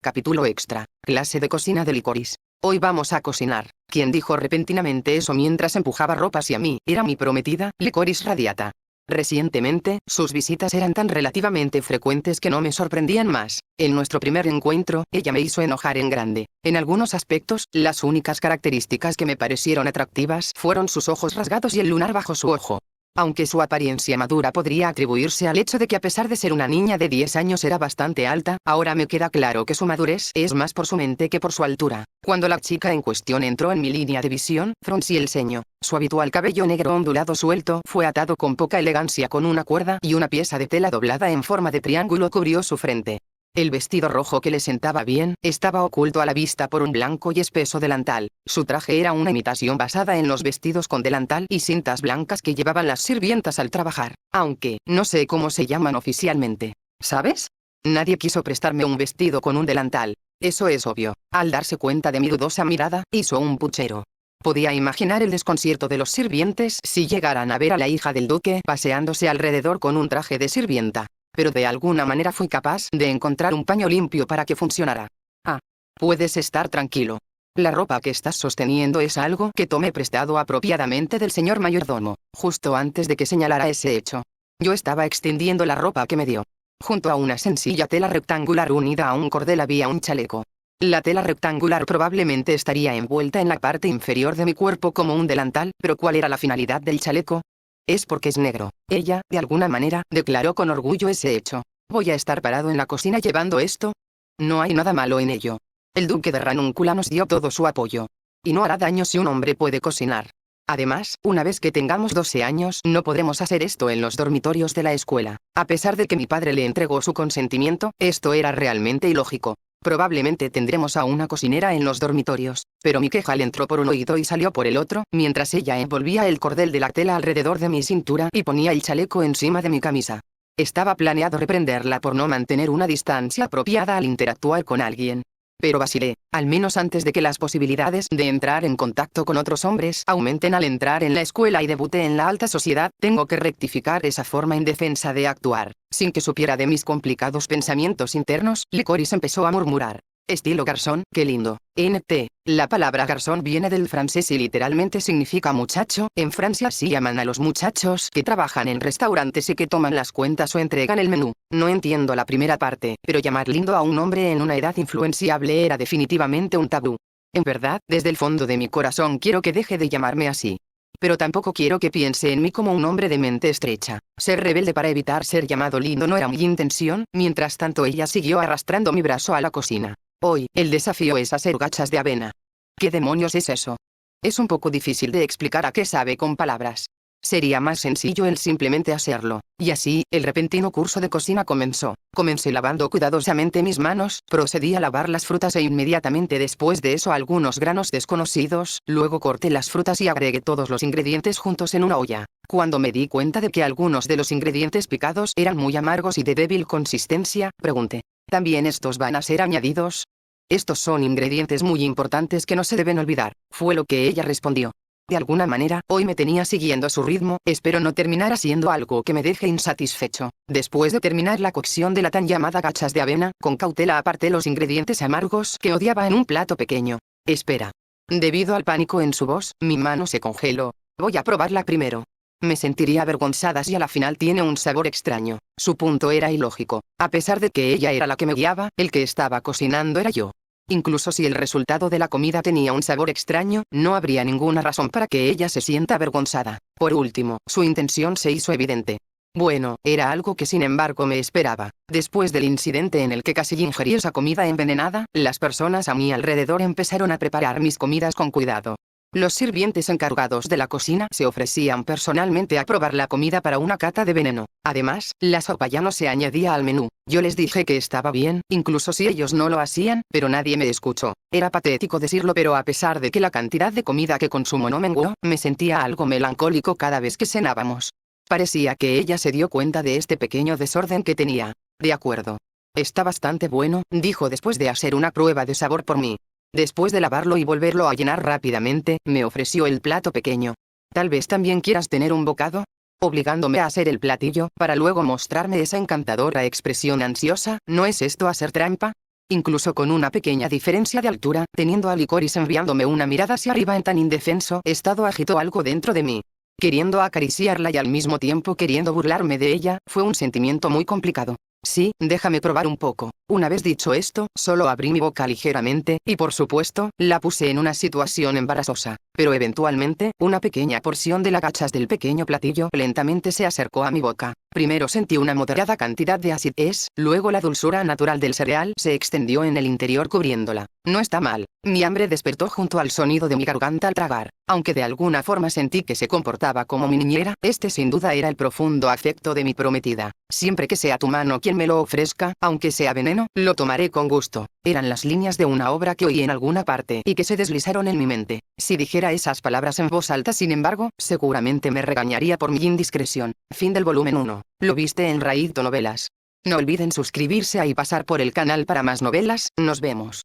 Capítulo extra. Clase de cocina de Licorice. Hoy vamos a cocinar. Quien dijo repentinamente eso mientras empujaba ropa hacia mí, era mi prometida, Licorice Radiata. Recientemente, sus visitas eran tan relativamente frecuentes que no me sorprendían más. En nuestro primer encuentro, ella me hizo enojar en grande. En algunos aspectos, las únicas características que me parecieron atractivas fueron sus ojos rasgados y el lunar bajo su ojo. Aunque su apariencia madura podría atribuirse al hecho de que a pesar de ser una niña de 10 años era bastante alta, ahora me queda claro que su madurez es más por su mente que por su altura. Cuando la chica en cuestión entró en mi línea de visión, fruncí el ceño. Su habitual cabello negro ondulado suelto fue atado con poca elegancia con una cuerda y una pieza de tela doblada en forma de triángulo cubrió su frente. El vestido rojo que le sentaba bien, estaba oculto a la vista por un blanco y espeso delantal. Su traje era una imitación basada en los vestidos con delantal y cintas blancas que llevaban las sirvientas al trabajar, aunque, no sé cómo se llaman oficialmente. ¿Sabes? Nadie quiso prestarme un vestido con un delantal. Eso es obvio. Al darse cuenta de mi dudosa mirada, hizo un puchero. Podía imaginar el desconcierto de los sirvientes si llegaran a ver a la hija del duque paseándose alrededor con un traje de sirvienta. Pero de alguna manera fui capaz de encontrar un paño limpio para que funcionara. Ah, puedes estar tranquilo. La ropa que estás sosteniendo es algo que tomé prestado apropiadamente del señor mayordomo, justo antes de que señalara ese hecho. Yo estaba extendiendo la ropa que me dio. Junto a una sencilla tela rectangular unida a un cordel había un chaleco. La tela rectangular probablemente estaría envuelta en la parte inferior de mi cuerpo como un delantal, pero ¿cuál era la finalidad del chaleco? Es porque es negro. Ella, de alguna manera, declaró con orgullo ese hecho. ¿Voy a estar parado en la cocina llevando esto? No hay nada malo en ello. El duque de Ranúncula nos dio todo su apoyo. Y no hará daño si un hombre puede cocinar. Además, una vez que tengamos 12 años, no podremos hacer esto en los dormitorios de la escuela. A pesar de que mi padre le entregó su consentimiento, esto era realmente ilógico. Probablemente tendremos a una cocinera en los dormitorios, pero mi queja le entró por un oído y salió por el otro, mientras ella envolvía el cordel de la tela alrededor de mi cintura y ponía el chaleco encima de mi camisa. Estaba planeado reprenderla por no mantener una distancia apropiada al interactuar con alguien. Pero vacilé, al menos antes de que las posibilidades de entrar en contacto con otros hombres aumenten al entrar en la escuela y debute en la alta sociedad, tengo que rectificar esa forma indefensa de actuar. Sin que supiera de mis complicados pensamientos internos, Licorice empezó a murmurar. Estilo garzón, qué lindo. NT. La palabra garzón viene del francés y literalmente significa muchacho. En Francia así llaman a los muchachos que trabajan en restaurantes y que toman las cuentas o entregan el menú. No entiendo la primera parte, pero llamar lindo a un hombre en una edad influenciable era definitivamente un tabú. En verdad, desde el fondo de mi corazón quiero que deje de llamarme así. Pero tampoco quiero que piense en mí como un hombre de mente estrecha. Ser rebelde para evitar ser llamado lindo no era mi intención. Mientras tanto ella siguió arrastrando mi brazo a la cocina. Hoy, el desafío es hacer gachas de avena. ¿Qué demonios es eso? Es un poco difícil de explicar a qué sabe con palabras. Sería más sencillo el simplemente hacerlo. Y así, el repentino curso de cocina comenzó. Comencé lavando cuidadosamente mis manos, procedí a lavar las frutas e inmediatamente después de eso algunos granos desconocidos, luego corté las frutas y agregué todos los ingredientes juntos en una olla. Cuando me di cuenta de que algunos de los ingredientes picados eran muy amargos y de débil consistencia, pregunté. ¿También estos van a ser añadidos? Estos son ingredientes muy importantes que no se deben olvidar, fue lo que ella respondió. De alguna manera, hoy me tenía siguiendo su ritmo, espero no terminar haciendo algo que me deje insatisfecho. Después de terminar la cocción de la tan llamada gachas de avena, con cautela aparté los ingredientes amargos que odiaba en un plato pequeño. Espera. Debido al pánico en su voz, mi mano se congeló. Voy a probarla primero. Me sentiría avergonzada si a la final tiene un sabor extraño. Su punto era ilógico. A pesar de que ella era la que me guiaba, el que estaba cocinando era yo. Incluso si el resultado de la comida tenía un sabor extraño, no habría ninguna razón para que ella se sienta avergonzada. Por último, su intención se hizo evidente. Bueno, era algo que sin embargo me esperaba. Después del incidente en el que casi ingerí esa comida envenenada, las personas a mi alrededor empezaron a preparar mis comidas con cuidado. Los sirvientes encargados de la cocina se ofrecían personalmente a probar la comida para una cata de veneno. Además, la sopa ya no se añadía al menú. Yo les dije que estaba bien, incluso si ellos no lo hacían, pero nadie me escuchó. Era patético decirlo, pero a pesar de que la cantidad de comida que consumo no menguó, me sentía algo melancólico cada vez que cenábamos. Parecía que ella se dio cuenta de este pequeño desorden que tenía. De acuerdo. Está bastante bueno, dijo después de hacer una prueba de sabor por mí. Después de lavarlo y volverlo a llenar rápidamente, me ofreció el plato pequeño. Tal vez también quieras tener un bocado, obligándome a hacer el platillo, para luego mostrarme esa encantadora expresión ansiosa. ¿No es esto hacer trampa? Incluso con una pequeña diferencia de altura, teniendo a Licorice enviándome una mirada hacia arriba en tan indefenso estado, agitó algo dentro de mí. queriendo acariciarla y al mismo tiempo queriendo burlarme de ella. Fue un sentimiento muy complicado. Sí, déjame probar un poco. Una vez dicho esto, solo abrí mi boca ligeramente, y por supuesto, la puse en una situación embarazosa. Pero eventualmente, una pequeña porción de las gachas del pequeño platillo lentamente se acercó a mi boca. Primero sentí una moderada cantidad de acidez, luego la dulzura natural del cereal se extendió en el interior cubriéndola. No está mal. Mi hambre despertó junto al sonido de mi garganta al tragar. Aunque de alguna forma sentí que se comportaba como mi niñera, este sin duda era el profundo afecto de mi prometida. Siempre que sea tu mano quien me lo ofrezca, aunque sea veneno, lo tomaré con gusto. Eran las líneas de una obra que oí en alguna parte y que se deslizaron en mi mente. Si dijera esas palabras en voz alta, sin embargo, seguramente me regañaría por mi indiscreción. Fin del volumen 1. Lo viste en Raíz Novelas. No olviden suscribirse y pasar por el canal para más novelas. Nos vemos.